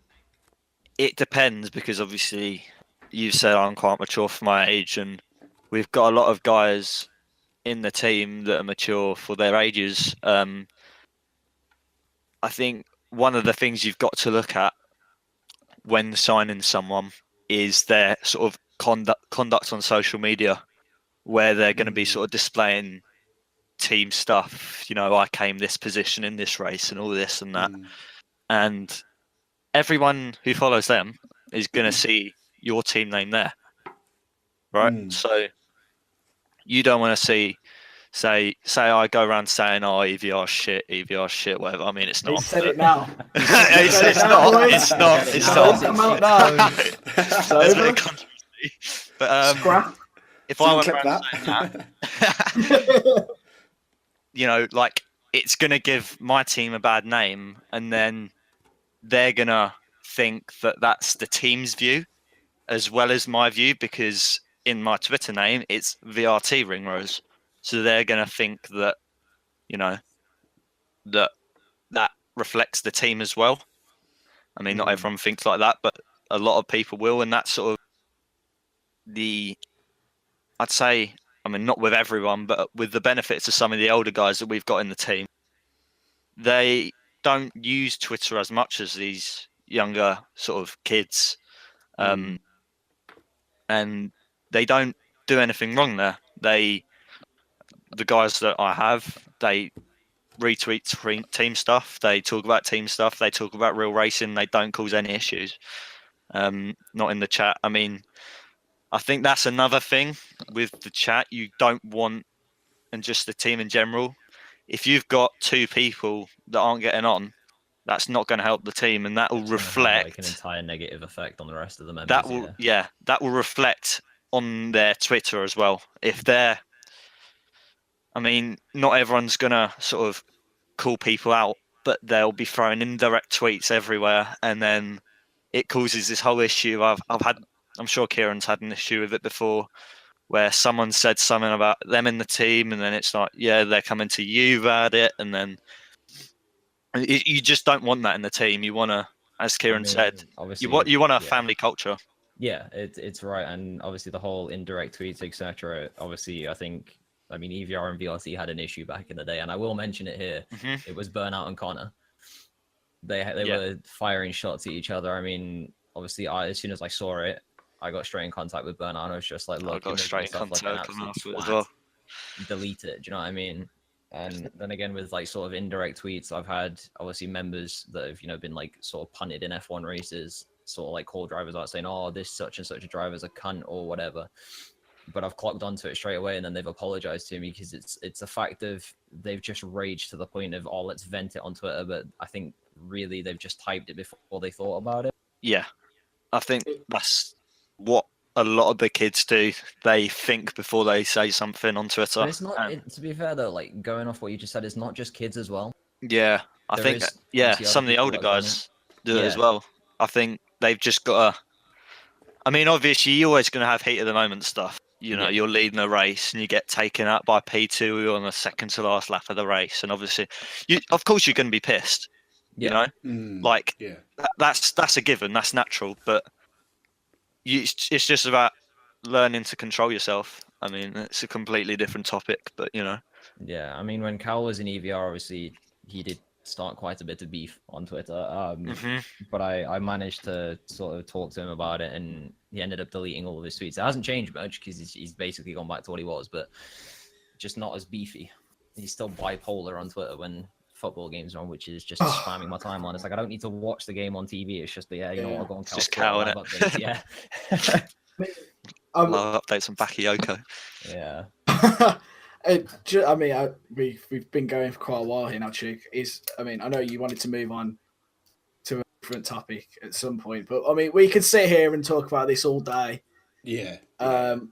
it depends, because obviously you said I'm quite mature for my age, and we've got a lot of guys in the team that are mature for their ages. I think one of the things you've got to look at when signing someone is their sort of conduct on social media, where they're going to be sort of displaying team stuff. I came this position in this race and all this and that, and everyone who follows them is going to see your team name there, right? So you don't want to see. Say I go around saying, "Oh, EVR shit, whatever." I mean, it's He not. said it now. It's not. Come out now. There's a bit of controversy. But Scrap. if So I you went clip around that. saying that, like it's gonna give my team a bad name, and then they're gonna think that that's the team's view as well as my view, because in my Twitter name it's VRT Ringrose. So they're going to think that, that reflects the team as well. I mean, not everyone thinks like that, but a lot of people will. And that's sort of I'd say, I mean, not with everyone, but with the benefits of some of the older guys that we've got in the team, they don't use Twitter as much as these younger sort of kids. And they don't do anything wrong there. The guys that I have, they retweet team stuff. They talk about team stuff. They talk about real racing. They don't cause any issues. Not in the chat. I mean, I think that's another thing with the chat. You don't want, and just the team in general, if you've got two people that aren't getting on, that's not going to help the team, and that will reflect like an entire negative effect on the rest of the members. That will reflect on their Twitter as well. If they're, I mean, not everyone's gonna sort of call people out, but they'll be throwing indirect tweets everywhere, and then it causes this whole issue. I'm sure Kieran's had an issue with it before, where someone said something about them in the team, and then it's like, yeah, they're coming to you about it, and then you just don't want that in the team. You want to, as Kieran said, obviously, you want a family culture. Yeah, it's right, and obviously the whole indirect tweets, etc. Obviously, I mean, EVR and VRT had an issue back in the day, and I will mention it here. It was Burnout and Connor. They were firing shots at each other. I mean, obviously, as soon as I saw it, I got straight in contact with Burnout, and I was just like, "Look, I got straight in contact as well. Delete it." Do you know what I mean? And then again, with like sort of indirect tweets, I've had obviously members that have been like sort of punted in F1 races, sort of like call drivers out saying, "Oh, this such and such a driver's a cunt" or whatever. But I've clocked onto it straight away, and then they've apologized to me, because it's a fact of they've just raged to the point of, "Oh, let's vent it on Twitter." But I think really they've just typed it before they thought about it. Yeah, I think that's what a lot of the kids do. They think before they say something on Twitter. But it's not. To be fair though, like going off what you just said, it's not just kids as well. Yeah, I think some of the older guys do it as well. I think they've just got to. I mean, obviously, you're always going to have heat of the moment stuff. You're leading a race and you get taken out by P2 on the second to last lap of the race, and obviously, of course, you're going to be pissed. That's a given. That's natural, but it's just about learning to control yourself. I mean, it's a completely different topic, but Yeah, I mean, when Cal was in EVR, obviously he did start quite a bit of beef on Twitter. But I managed to sort of talk to him about it, and he ended up deleting all of his tweets. It hasn't changed much, because he's basically gone back to what he was, but just not as beefy. He's still bipolar on Twitter when football games are on, which is just spamming my timeline. It's like I don't need to watch the game on TV. It's just I'll go on Cal's just Cal, updates. Yeah. Live updates on Bakayoko. Yeah. I mean, we've been going for quite a while here now, Chick. I know you wanted to move on to a different topic at some point, but I mean, we could sit here and talk about this all day. Yeah. But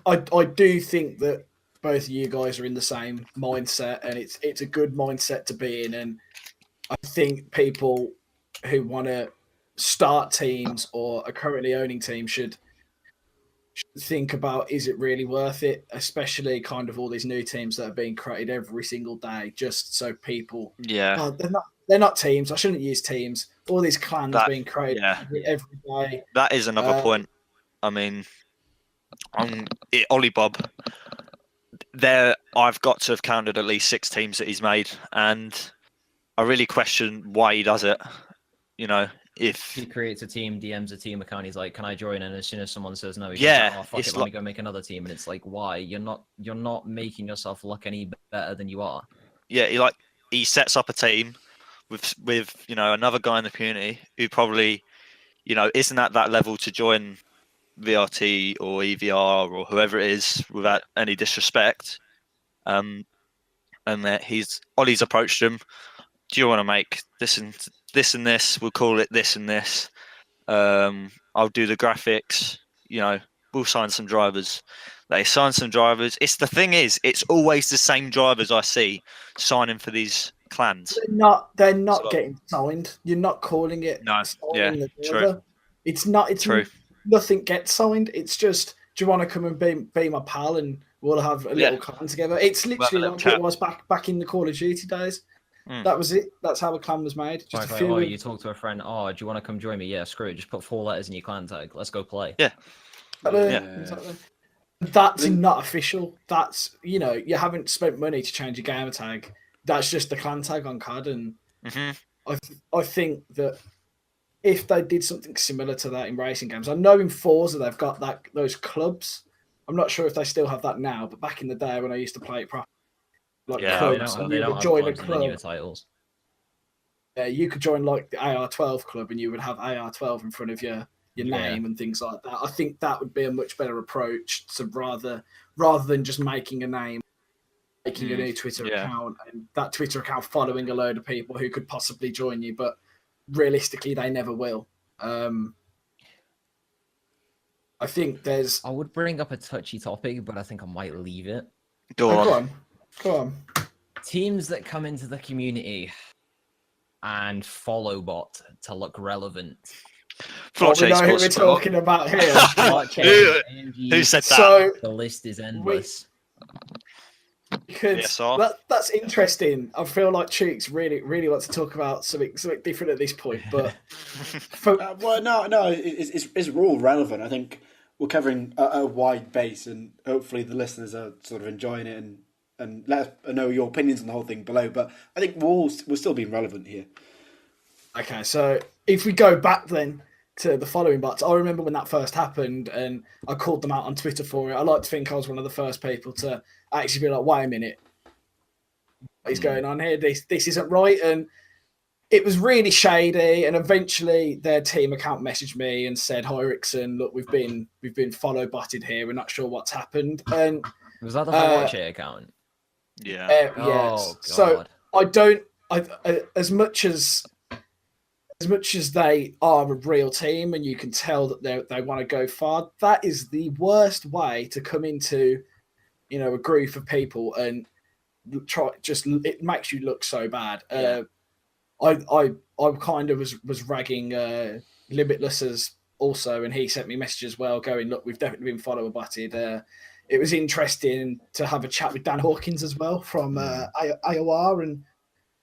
I do think that both of you guys are in the same mindset, and it's a good mindset to be in. And I think people who want to start teams or are currently owning teams should think about, is it really worth it, especially kind of all these new teams that are being created every single day, just so people they're not teams. I shouldn't use teams. All these clans being created every day. That is another point. I mean, Ollie Bob, I've got to have counted at least 6 teams that he's made, and I really question why he does it. if He creates a team, DMs a team account. He's like, "Can I join?" And as soon as someone says no, he Yeah, goes, "Oh fuck it's it, let me go make another team." And it's like, why? You're not making yourself look any better than you are. yeah, he sets up a team with another guy in the community who probably isn't at that level to join VRT or EVR or whoever it is without any disrespect. And that Ollie's approached him. Do you want to make this and this? We'll call it this and this. I'll do the graphics. We'll sign some drivers. They sign some drivers. The thing is, it's always the same drivers I see signing for these clans. They're not getting signed. You're not calling it No, signing the true. driver. It's not. It's True. Nothing gets signed. It's just, do you want to come and be my pal and we'll have a little clan together? It's literally like it was back in the Call of Duty days. That was it. That's how a clan was made. Just Like, you talk to a friend. Oh, do you want to come join me? Yeah, screw it. Just put 4 letters in your clan tag. Let's go play. Yeah. Exactly. That's not official. That's you haven't spent money to change your gamer tag. That's just the clan tag on COD, and I think that if they did something similar to that in racing games, I know in Forza they've got those clubs. I'm not sure if they still have that now, but back in the day when I used to play it properly, clubs, they don't have join a clubs in club. the newer titles. Yeah, you could join like the AR12 club, and you would have AR12 in front of your name and things like that. I think that would be a much better approach to rather than just making a name, making a new Twitter account, and that Twitter account following a load of people who could possibly join you, but realistically they never will. I think I would bring up a touchy topic, but I think I might leave it. Go on. Go on. Teams that come into the community and follow bot to look relevant. We know who we're talking about here. Who said that? So the list is endless. That's interesting. I feel like Cheeks really wants to talk about something different at this point, but it's all relevant. I think we're covering a wide base, and hopefully the listeners are sort of enjoying it and let us know your opinions on the whole thing below. But I think we're still being relevant here. Okay, so if we go back then to the following bots, I remember when that first happened, and I called them out on Twitter for it. I like to think I was one of the first people to actually be like, "Wait a minute, what is going on here? This isn't right." And it was really shady. And eventually, their team account messaged me and said, "Hi, RIXON, look, we've been follow botted here. We're not sure what's happened." And was that the Watch account? Yeah. Yes. Oh, God. So I don't. As much as they are a real team, and you can tell that they want to go far, that is the worst way to come into, a group of people and try. Just it makes you look so bad. Yeah. I kind of was ragging Limitless as also, and he sent me messages as well, going, "Look, we've definitely been follower botted." It was interesting to have a chat with Dan Hawkins as well from AOR, and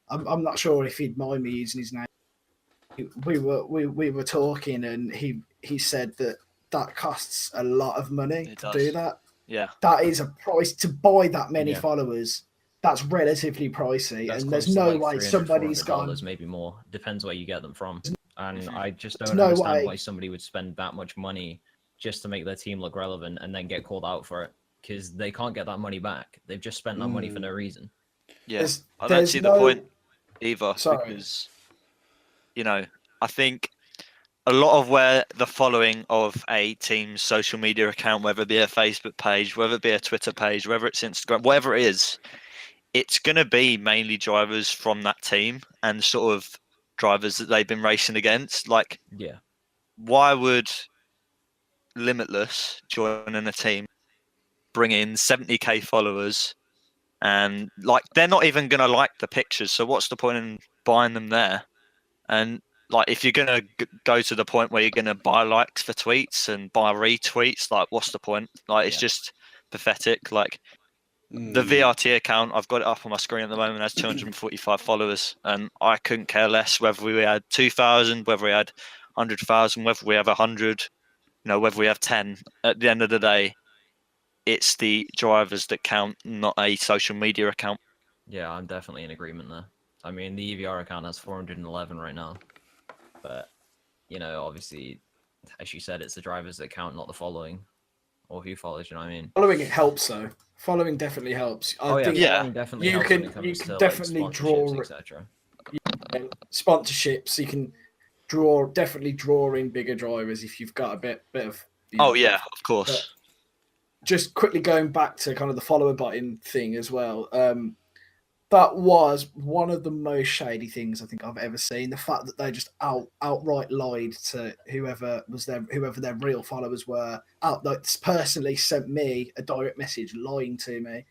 I'm not sure if he'd mind me using his name. We were talking, and he said that costs a lot of money to do that. Yeah, that is a price to buy that many followers. That's relatively pricey, That's and there's no way somebody's gone. gone. Maybe more. Depends where you get them from. And I just don't no understand way. why somebody would spend that much money just to make their team look relevant and then get called out for it, because they can't get that money back. They've just spent that money for no reason. Yeah, I don't see the point either, because I think a lot of where the following of a team's social media account, whether it be a Facebook page, whether it be a Twitter page, whether it's Instagram, whatever it is, it's going to be mainly drivers from that team and sort of drivers that they've been racing against. Like, why would Limitless joining a team bring in 70k followers, and like they're not even going to like the pictures, so what's the point in buying them there? And like, if you're going to go to the point where you're going to buy likes for tweets and buy retweets, like, what's the point? Like, it's just pathetic. Like, the VRT account, I've got it up on my screen at the moment, has 245 followers, and I couldn't care less whether we had 2,000, whether we had 100,000, whether we have 100, whether we have 10. At the end of the day, it's the drivers that count, not a social media account. Yeah, I'm definitely in agreement there. I mean, the EVR account has 411 right now, but obviously, as you said, it's the drivers that count, not the following or who follows. You know what I mean? Following it helps though. Following definitely helps. I think yeah. following definitely you helps can- when it you comes can to definitely like draw sponsorships, it. etc. Sponsorships. You can definitely draw in bigger drivers if you've got a bit of. Oh yeah, of course. But just quickly going back to kind of the follower button thing as well. That was one of the most shady things I think I've ever seen. The fact that they just outright lied to whoever their real followers were. Personally sent me a direct message lying to me,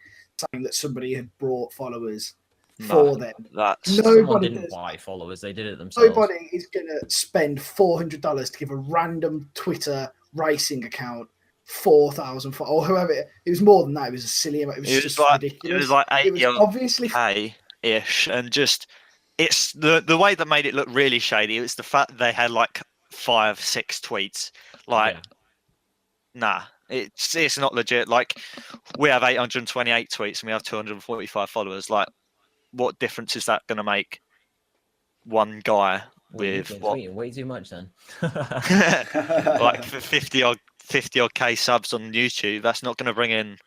saying that somebody had brought followers for them. That's Someone didn't buy followers; they did it themselves. Nobody is gonna spend $400 to give a random Twitter racing account 4,000 or whoever. It was more than that. It was a silly amount. It was just ridiculous. It was like 80 it was obviously ish, and just it's the way that made it look really shady. It was the fact they had like 5-6 tweets. Like, nah, it's not legit. Like, we have 828 tweets and we have 245 followers. Like, what difference is that going to make? One guy with what? Way too much then. Like 50 odd K subs on YouTube. That's not going to bring in,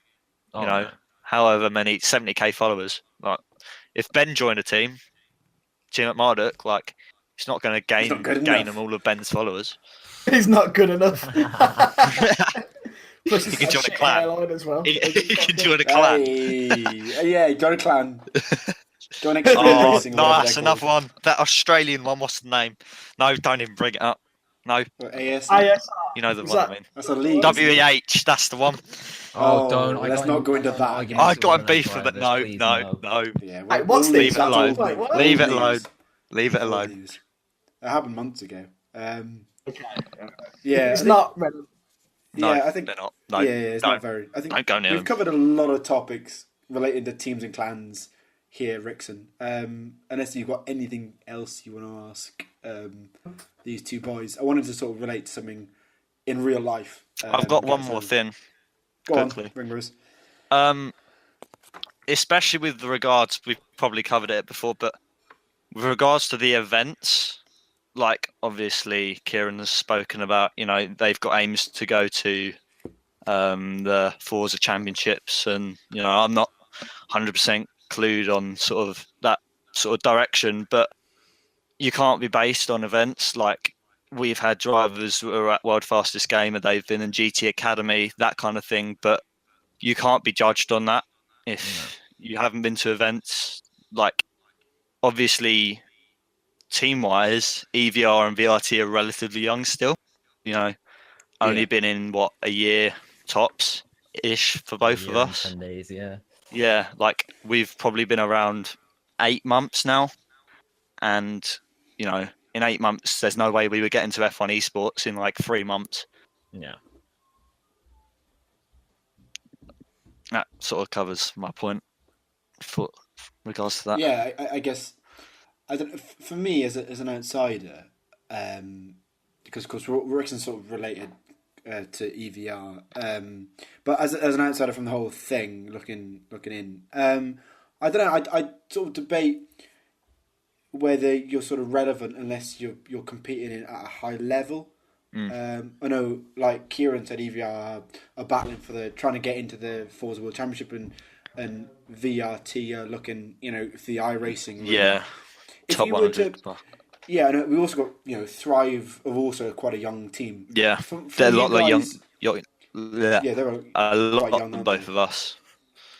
however many 70K followers. Like, if Ben joined a team at Marduk, like, it's not going to gain them all of Ben's followers. He's not good enough. Plus, he can join a clan as well. He can join a clan. Yeah, join a clan. Join Extreme Racing. No, that's another one. That Australian one. What's the name? No, don't even bring it up. No. ASR. You know the one I mean. That's a league. WEH. That's the one. Don't. Let's not go into that. I got in beef with it. No. Yeah, what's leave this? it alone. Leave it alone. Leave it alone. It happened months ago. Okay. Yeah, it's not relevant. No, yeah, I think they're not. No, it's not very. I think don't go near we've covered a lot of topics related to teams and clans here, Rixon. Unless you've got anything else you want to ask these two boys, I wanted to sort of relate to something in real life. I've got one more thing. Go quickly. on, Ringrose. Especially with regards, we've probably covered it before, but with regards to the events, like obviously Kieran has spoken about, they've got aims to go to the Forza Championships, and I'm not 100% clued on sort of that sort of direction, but you can't be based on events. Like, we've had drivers who are at World Fastest Game and they've been in GT Academy, that kind of thing, but you can't be judged on that if you haven't been to events. Like, obviously, team-wise, EVR and VRT are relatively young still. Only been in, a year tops-ish for both of us. 10 days, yeah. Yeah, like, we've probably been around 8 months now. And, in 8 months, there's no way we would get into F1 esports in, 3 months. Yeah. That sort of covers my point for regards to that. Yeah, I guess... I don't. For me, as an outsider, because of course we're sort of related to EVR, but as an outsider from the whole thing, looking in, I don't know. I sort of debate whether you're sort of relevant unless you're competing at a high level. I know, like Kieran said, EVR are battling trying to get into the Forza World Championship, and VRT are looking, for the iRacing. Yeah. Top 100. Yeah, and we also got Thrive are also quite a young team. Yeah, they're a lot young. Yeah, they're a lot young than both of us.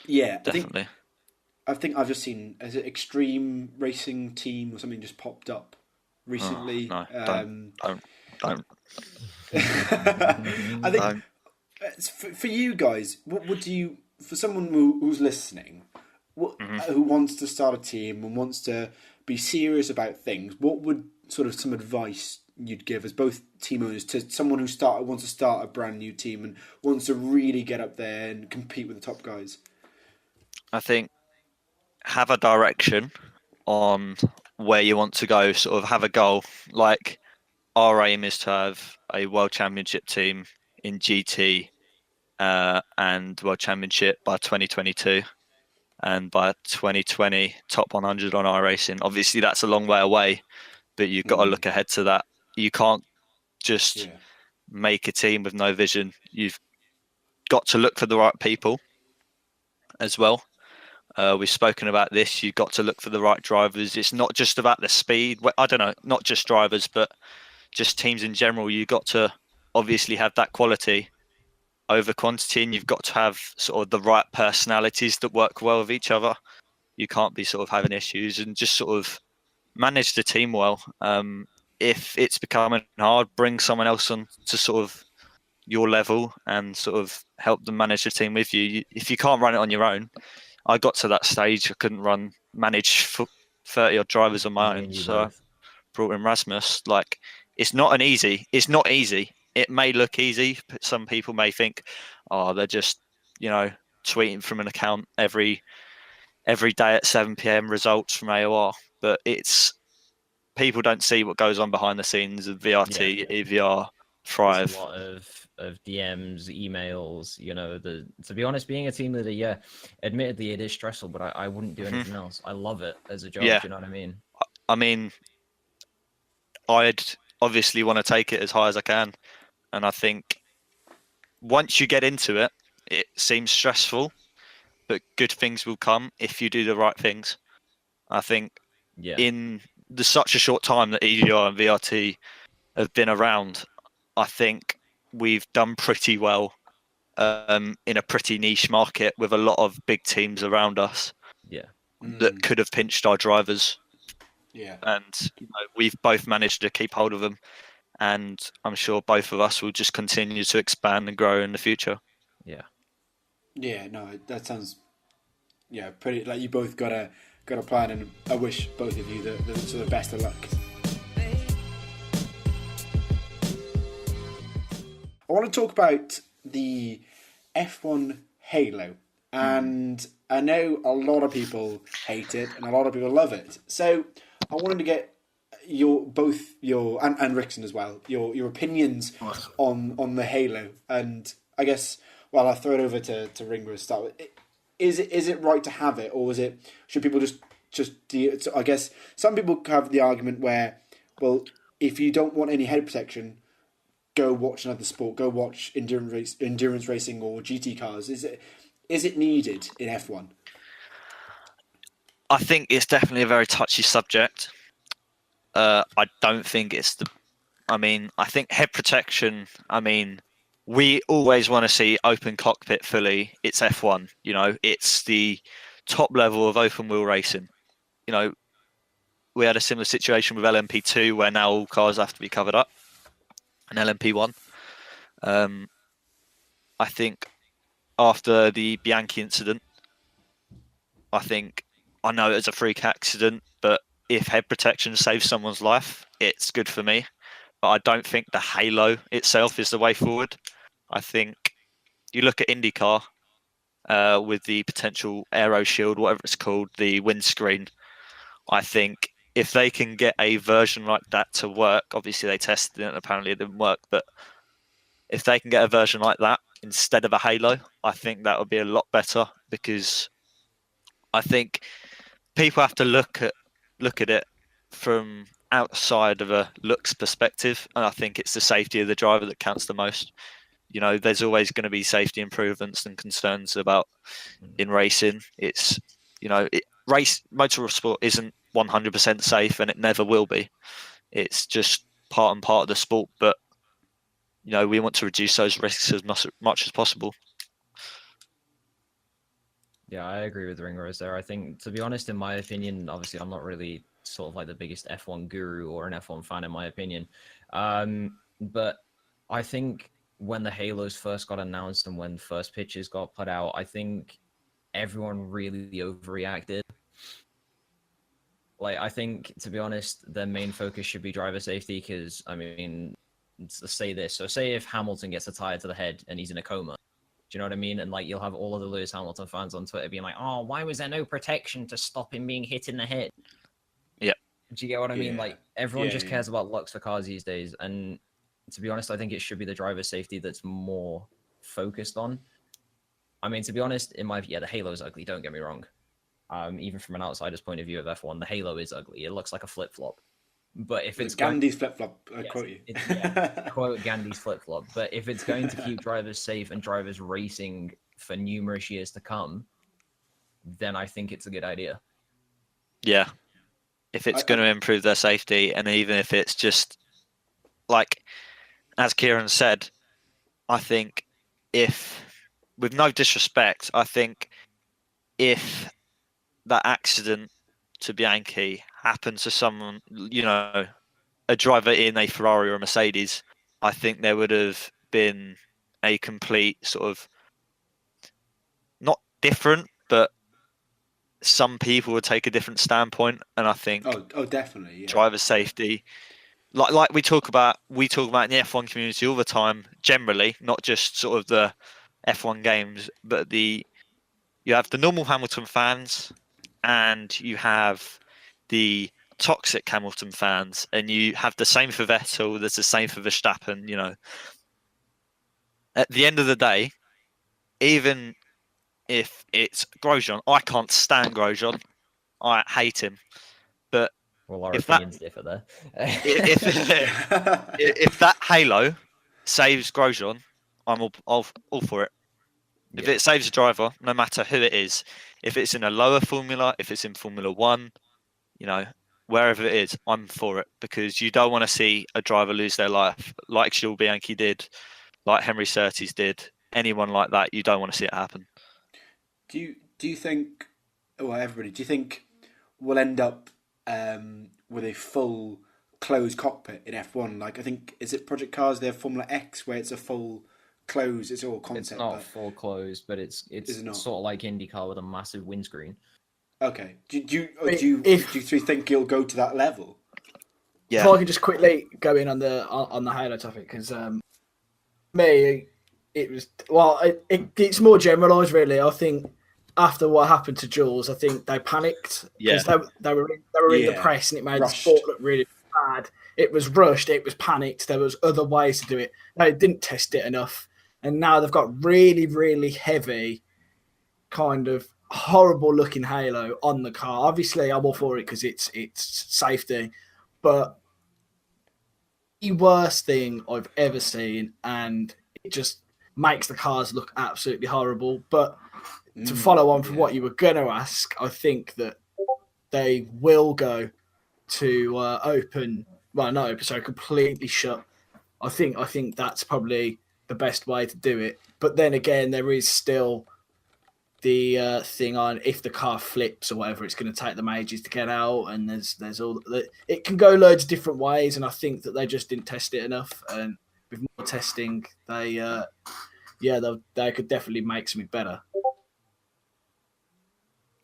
Yeah, definitely. I think I've just seen Extreme Racing Team or something just popped up recently. Oh, no, don't. I think for you guys, what would you, for someone who's listening, who wants to start a team and wants to be serious about things, what would sort of some advice you'd give as both team owners to someone who wants to start a brand new team and wants to really get up there and compete with the top guys? I think have a direction on where you want to go, sort of have a goal. Like, our aim is to have a World Championship team in GT and World Championship by 2022. And by 2020, top 100 on iRacing. Obviously, that's a long way away, but you've got to look ahead to that. You can't just make a team with no vision. You've got to look for the right people as well. We've spoken about this. You've got to look for the right drivers. It's not just about the speed. I don't know, not just drivers, but just teams in general. You've got to obviously have that quality over quantity, and you've got to have sort of the right personalities that work well with each other. You can't be sort of having issues, and just sort of manage the team well. If it's becoming hard, bring someone else on to sort of your level and sort of help them manage the team with you. If you can't run it on your own, I got to that stage I couldn't manage 30 odd drivers on my own, so I brought in Rasmus. Like, it's not easy. It may look easy, but some people may think, oh, they're just, tweeting from an account every day at 7 p.m. results from AOR. But people don't see what goes on behind the scenes of VRT, EVR, Thrive. There's a lot of DMs, emails. To be honest, being a team leader, admittedly it is stressful, but I wouldn't do anything else. I love it as a job. Yeah. Do you know what I mean? I mean, I'd obviously want to take it as high as I can. And I think once you get into it, it seems stressful, but good things will come if you do the right things. I think in such a short time that EDR and VRT have been around, I think we've done pretty well in a pretty niche market with a lot of big teams around us that could have pinched our drivers. Yeah. And we've both managed to keep hold of them. And I'm sure both of us will just continue to expand and grow in the future. Yeah. Yeah, no, that sounds pretty like you both got a plan, and I wish both of you the sort of best of luck. I want to talk about the F1 Halo, and I know a lot of people hate it and a lot of people love it. So I wanted to get your and RIXON as well, your opinions on the Halo, and I guess I'll throw it over to Ringo to start with. Is it right to have it, or should people just I guess some people have the argument where, well, if you don't want any head protection, go watch another sport, go watch endurance racing or GT cars. Is it needed in F1? I think it's definitely a very touchy subject. I don't think I think head protection, we always want to see open cockpit fully. It's F1, it's the top level of open wheel racing. We had a similar situation with LMP2 where now all cars have to be covered up, and LMP1. I think after the Bianchi incident, I know it was a freak accident, but if head protection saves someone's life, it's good for me. But I don't think the halo itself is the way forward. I think you look at IndyCar with the potential aero shield, whatever it's called, the windscreen. I think if they can get a version like that to work, obviously they tested it and apparently it didn't work, but if they can get a version like that instead of a halo, I think that would be a lot better, because I think people have to look at it from outside of a looks perspective, and I think it's the safety of the driver that counts the most. There's always going to be safety improvements and concerns about in racing. It's motorsport isn't 100% safe, and it never will be. It's just part and part of the sport, but we want to reduce those risks as much as possible. Yeah, I agree with Ringrose there. I think, to be honest, in my opinion, obviously I'm not really sort of like the biggest F1 guru or an F1 fan in my opinion. But I think when the Halos first got announced and when first pictures got put out, I think everyone really overreacted. I think, to be honest, their main focus should be driver safety, because, let's say this. So say if Hamilton gets a tire to the head and he's in a coma, do you know what I mean? And you'll have all of the Lewis Hamilton fans on Twitter being like, oh, why was there no protection to stop him being hit in the head? Yeah. Do you get what I mean? Everyone just cares about looks for cars these days. And to be honest, I think it should be the driver safety that's more focused on. To be honest, the Halo is ugly, don't get me wrong. Even from an outsider's point of view of F1, the Halo is ugly. It looks like a flip-flop. But if it's Gandhi's flip flop, I Yes, quote you. quote Gandhi's flip flop. But if it's going to keep drivers safe and drivers racing for numerous years to come, then I think it's a good idea. Yeah. If it's going to improve their safety, and even if it's just like, as Kieran said, I think if, with no disrespect, I think if that accident to Bianchi happened to someone, a driver in a Ferrari or a Mercedes, I think there would have been a complete sort of, not different, but some people would take a different standpoint. And I think definitely, yeah. driver safety, like we talk about in the F1 community all the time, generally, not just sort of the F1 games, but you have the normal Hamilton fans and you have the toxic Hamilton fans, and you have the same for Vettel, there's the same for Verstappen. At the end of the day, even if it's Grosjean, I can't stand Grosjean. I hate him. But Well, our if opinions differ there. if that halo saves Grosjean, I'm all for it. If it saves a driver, no matter who it is, if it's in a lower formula, if it's in Formula One, wherever it is, I'm for it, because you don't want to see a driver lose their life like Jules Bianchi did, like Henry Surtees did, anyone like that. You don't want to see it happen. Do you think, well, everybody, do you think we'll end up with a full closed cockpit in F1? Like, I think, is it Project Cars? They have Formula X where it's a full closed. It's all concept. It's not full closed, but it's sort of like IndyCar with a massive windscreen. Okay. Do you think it'll go to that level? Yeah. If I could just quickly go in on the Halo topic, because me, it's more generalised, really. I think after what happened to Jules, I think they panicked because they were in the press, and it made the sport look really bad. It was rushed. It was panicked. There was other ways to do it. They didn't test it enough, and now they've got really, really heavy, kind of horrible looking halo on the car. Obviously, I'm all for it because it's safety, but the worst thing I've ever seen, and it just makes the cars look absolutely horrible. But to follow on from what you were going to ask, I think that they will go to completely shut. I think that's probably the best way to do it. But then again, there is still the thing on if the car flips or whatever, it's going to take them ages to get out, and there's all it can go loads of different ways, and I think that they just didn't test it enough, and with more testing, they could definitely make something better.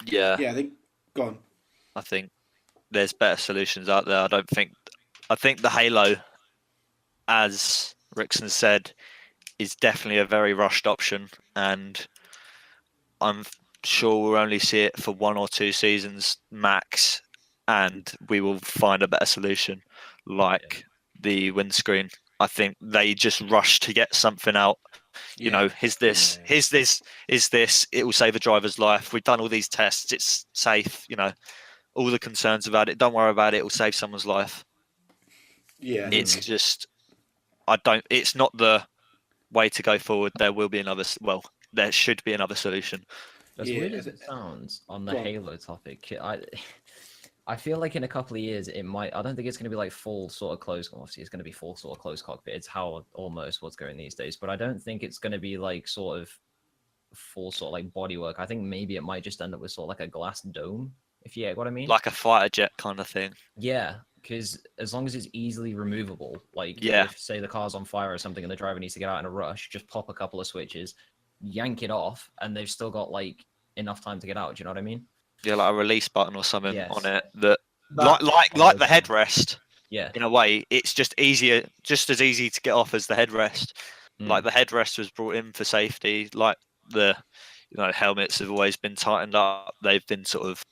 Yeah, I think. Go on. I think there's better solutions out there. I think the halo, as Rickson said, is definitely a very rushed option, and I'm sure we'll only see it for 1 or 2 seasons max, and we will find a better solution, like the windscreen. I think they just rushed to get something out. Is this? It will save a driver's life. We've done all these tests. It's safe. All the concerns about it. Don't worry about it. It will save someone's life. Yeah. It's just, it's not the way to go forward. There will be another. Well, there should be another solution. As weird as it sounds on the Halo topic, I feel like in a couple of years it might. I don't think it's going to be like full sort of closed. Obviously, it's going to be full sort of closed cockpit. It's how almost what's going these days. But I don't think it's going to be like sort of full sort of like bodywork. I think maybe it might just end up with sort of like a glass dome. If you get what I mean, like a fighter jet kind of thing. Yeah, because as long as it's easily removable, like if say the car's on fire or something and the driver needs to get out in a rush, just pop a couple of switches, yank it off, and they've still got like enough time to get out. Do you know what I mean? Yeah, like a release button or something on it that like the headrest. Yeah. In a way, it's just as easy to get off as the headrest. Like the headrest was brought in for safety. Like the helmets have always been tightened up. They've been sort of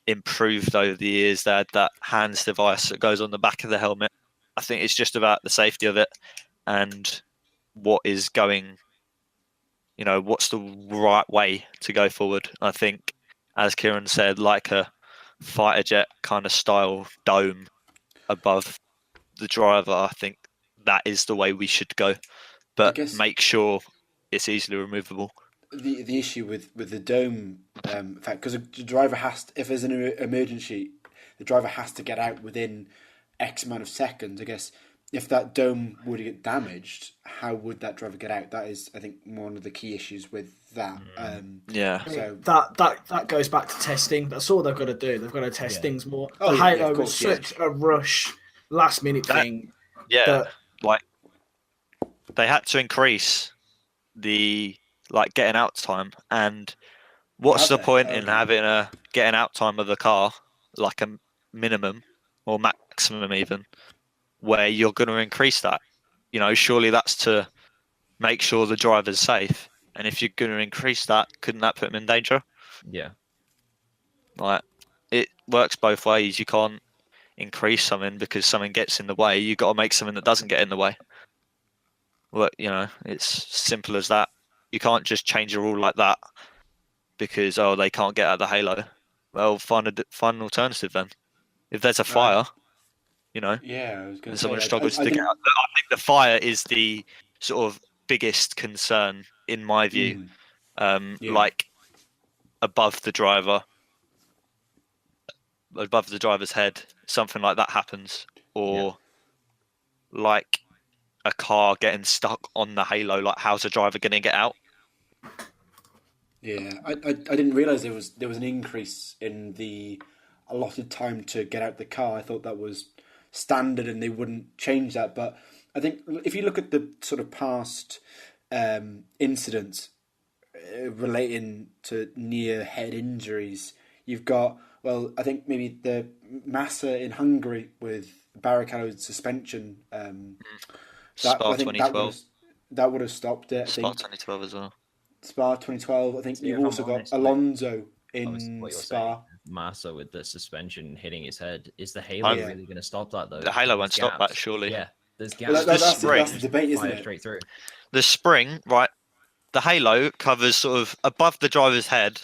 improved over the years. They had that hands device that goes on the back of the helmet. I think it's just about the safety of it and what is going. What's the right way to go forward? I think, as Kieran said, like a fighter jet kind of style dome above the driver, I think that is the way we should go. But guess- make sure it's easily removable. The issue with the dome fact, because the driver has to, if there's an emergency, the driver has to get out within X amount of seconds. I guess if that dome were to get damaged, how would that driver get out? That is, I think, one of the key issues with that. Yeah. So that goes back to testing. That's all they've got to do. They've got to test things more. Oh, the yeah, Halo of was course, such a rush, last minute thing. Yeah, that- like they had to increase the getting out time, and what's the Have they? point in Okay. having a getting out time of the car like a minimum or maximum even, where you're going to increase that? Surely that's to make sure the driver's safe, and if you're going to increase that, couldn't that put them in danger? Yeah. Like, it works both ways. You can't increase something because something gets in the way. You got to make something that doesn't get in the way. Well, it's simple as that. You can't just change a rule like that because they can't get out of the halo. Well, find an alternative then. If there's a fire, yeah, I was going and to say, someone struggles I to get didn't- out, I think the fire is the sort of biggest concern in my view. Yeah. Like above the driver's head, something like that happens, or like a car getting stuck on the halo. Like, how's a driver going to get out? Yeah, I didn't realize there was an increase in the allotted time to get out the car. I thought that was standard and they wouldn't change that. But I think if you look at the sort of past incidents relating to near head injuries, you've got, well, I think maybe the Massa in Hungary with Barrichello's suspension. Spa I think 2012. that would have stopped it. I Spa think 2012 as well. Spa 2012. I think Yeah, you've if also I'm got honest, Alonso Obviously, in what you're Spa. saying, Massa with the suspension hitting his head. Is the halo Yeah. really going to stop that though? The halo won't There's stop that, gaps. surely. Yeah, there's Well, gaps. that's spring. the debate, isn't Fire it? straight through. The spring, right? The halo covers sort of above the driver's head,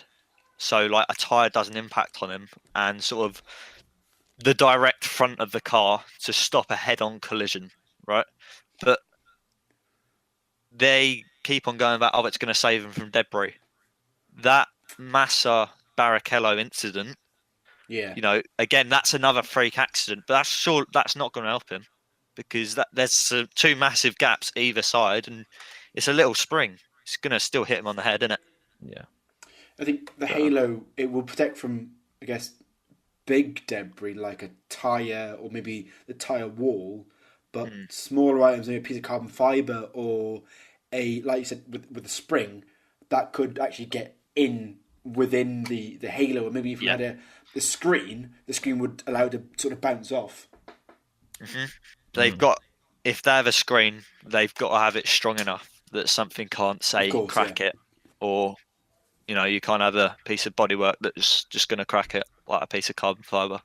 so like a tyre doesn't impact on him, and sort of the direct front of the car to stop a head-on collision, right? But they keep on going about, it's going to save him from debris. That Massa Barrichello incident, Yeah. again, that's another freak accident, but that's not going to help him because there's two massive gaps either side, and it's a little spring. It's going to still hit him on the head, isn't it? Yeah. I think the halo, it will protect from, I guess, big debris like a tyre or maybe the tyre wall, but smaller items, maybe a piece of carbon fibre or like you said, with the spring, that could actually get in within the halo, or maybe if you had the screen would allow it to sort of bounce off. They've got, if they have a screen, they've got to have it strong enough that something can't crack it, or you can't have a piece of bodywork that's just going to crack it like a piece of carbon fibre.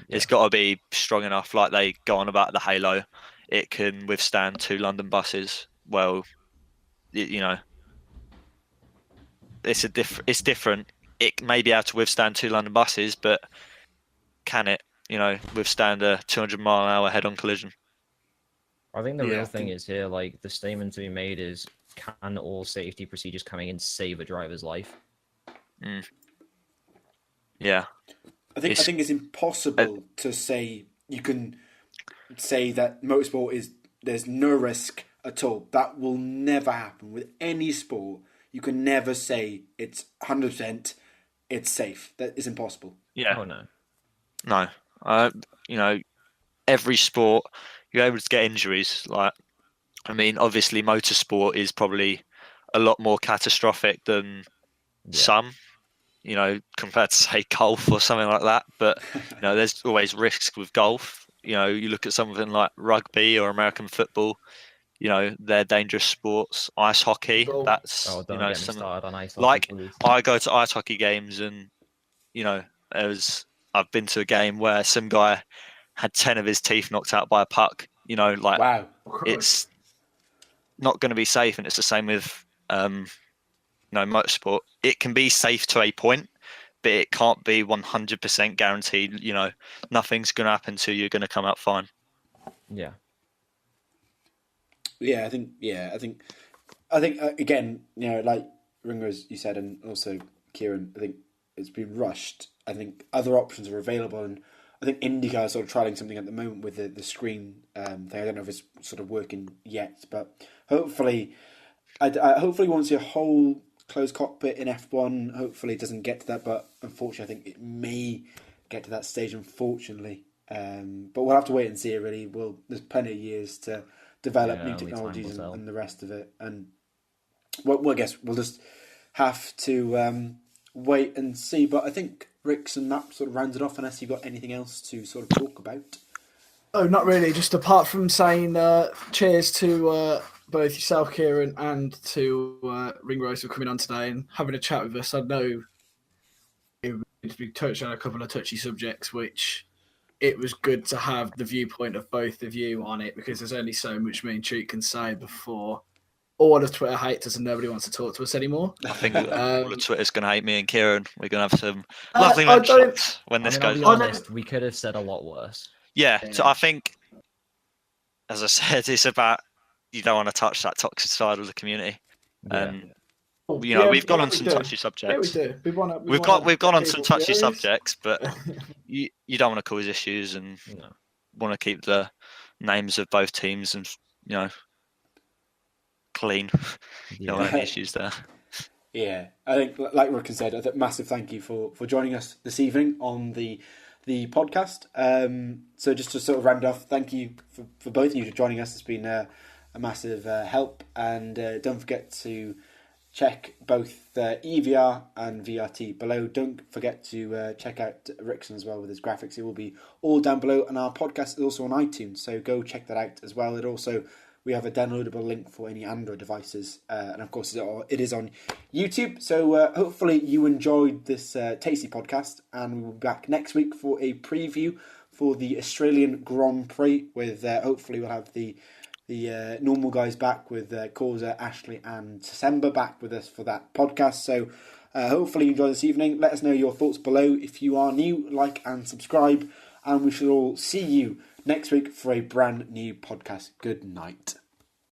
It's got to be strong enough, like they go on about the halo. It can withstand 2 London buses. Well, it's different. It may be able to withstand 2 London buses, but can it, withstand a 200-mile-an-hour head-on collision? I think the real thing is here, like the statement to be made is, can all safety procedures coming in save a driver's life? Yeah. I think it's impossible to say you can say that motorsport there's no risk at all. That will never happen with any sport. You can never say it's 100%. It's safe. That is impossible. Yeah. Oh no. No. Every sport you're able to get injuries. Like, obviously, motorsport is probably a lot more catastrophic than some. Compared to say golf or something like that. But there's always risks with golf. You look at something like rugby or American football. They're dangerous sports. Ice hockey. That's don't get me started on ice hockey. Like, please. I go to ice hockey games, and I've been to a game where some guy had 10 of his teeth knocked out by a puck. Wow. It's not going to be safe, and it's the same with motorsport. It can be safe to a point but it can't be 100% guaranteed. You know, nothing's going to happen to you. You're going to come out fine. Yeah. Yeah, I think again, you know, like Ringo, as you said, and also Kieran, I think it's been rushed. I think other options are available, and I think IndyCar is sort of trialing something at the moment with the screen thing. I don't know if it's sort of working yet, but hopefully, I hopefully won't see a whole closed cockpit in F1. Hopefully, it doesn't get to that, but unfortunately, I think it may get to that stage. Unfortunately, but we'll have to wait and see. Really, there's plenty of years to develop new technologies and the rest of it. And I guess we'll just have to wait and see. But I think Rixon, that sort of rounds it off, unless you've got anything else to sort of talk about. Oh, not really. Just apart from saying cheers to both yourself, Kieran, and to Ringrose for coming on today and having a chat with us. I know we touched on a couple of touchy subjects, which it was good to have the viewpoint of both of you on it, because there's only so much me and Cheek can say before all of Twitter hates us and nobody wants to talk to us anymore. I think all of Twitter's going to hate me and Kieran. We're going to have some lovely mentions when this goes on. on. Honest, we could have said a lot worse. Yeah, so I think, as I said, it's about you don't want to touch that toxic side of the community. You know, we've gone on some touchy subjects. Yeah, we do. We've gone on some touchy subjects, but you don't want to cause issues and want to keep the names of both teams and clean. You don't want any issues there. Yeah, I think, like Rick said, I think massive thank you for joining us this evening on the podcast. So just to sort of round off, thank you for both of you for joining us. It's been a massive help, and don't forget to check both EVR and VRT below. Don't forget to check out Rixon as well with his graphics. It will be all down below, and our podcast is also on iTunes, so go check that out as well. We have a downloadable link for any Android devices, and of course it is on YouTube. So hopefully you enjoyed this tasty podcast, and we'll be back next week for a preview for the Australian Grand Prix. With hopefully we'll have the normal guys back with Causa, Ashley, and December back with us for that podcast. So hopefully you enjoy this evening. Let us know your thoughts below. If you are new, like and subscribe, and we shall all see you next week for a brand new podcast. Good night.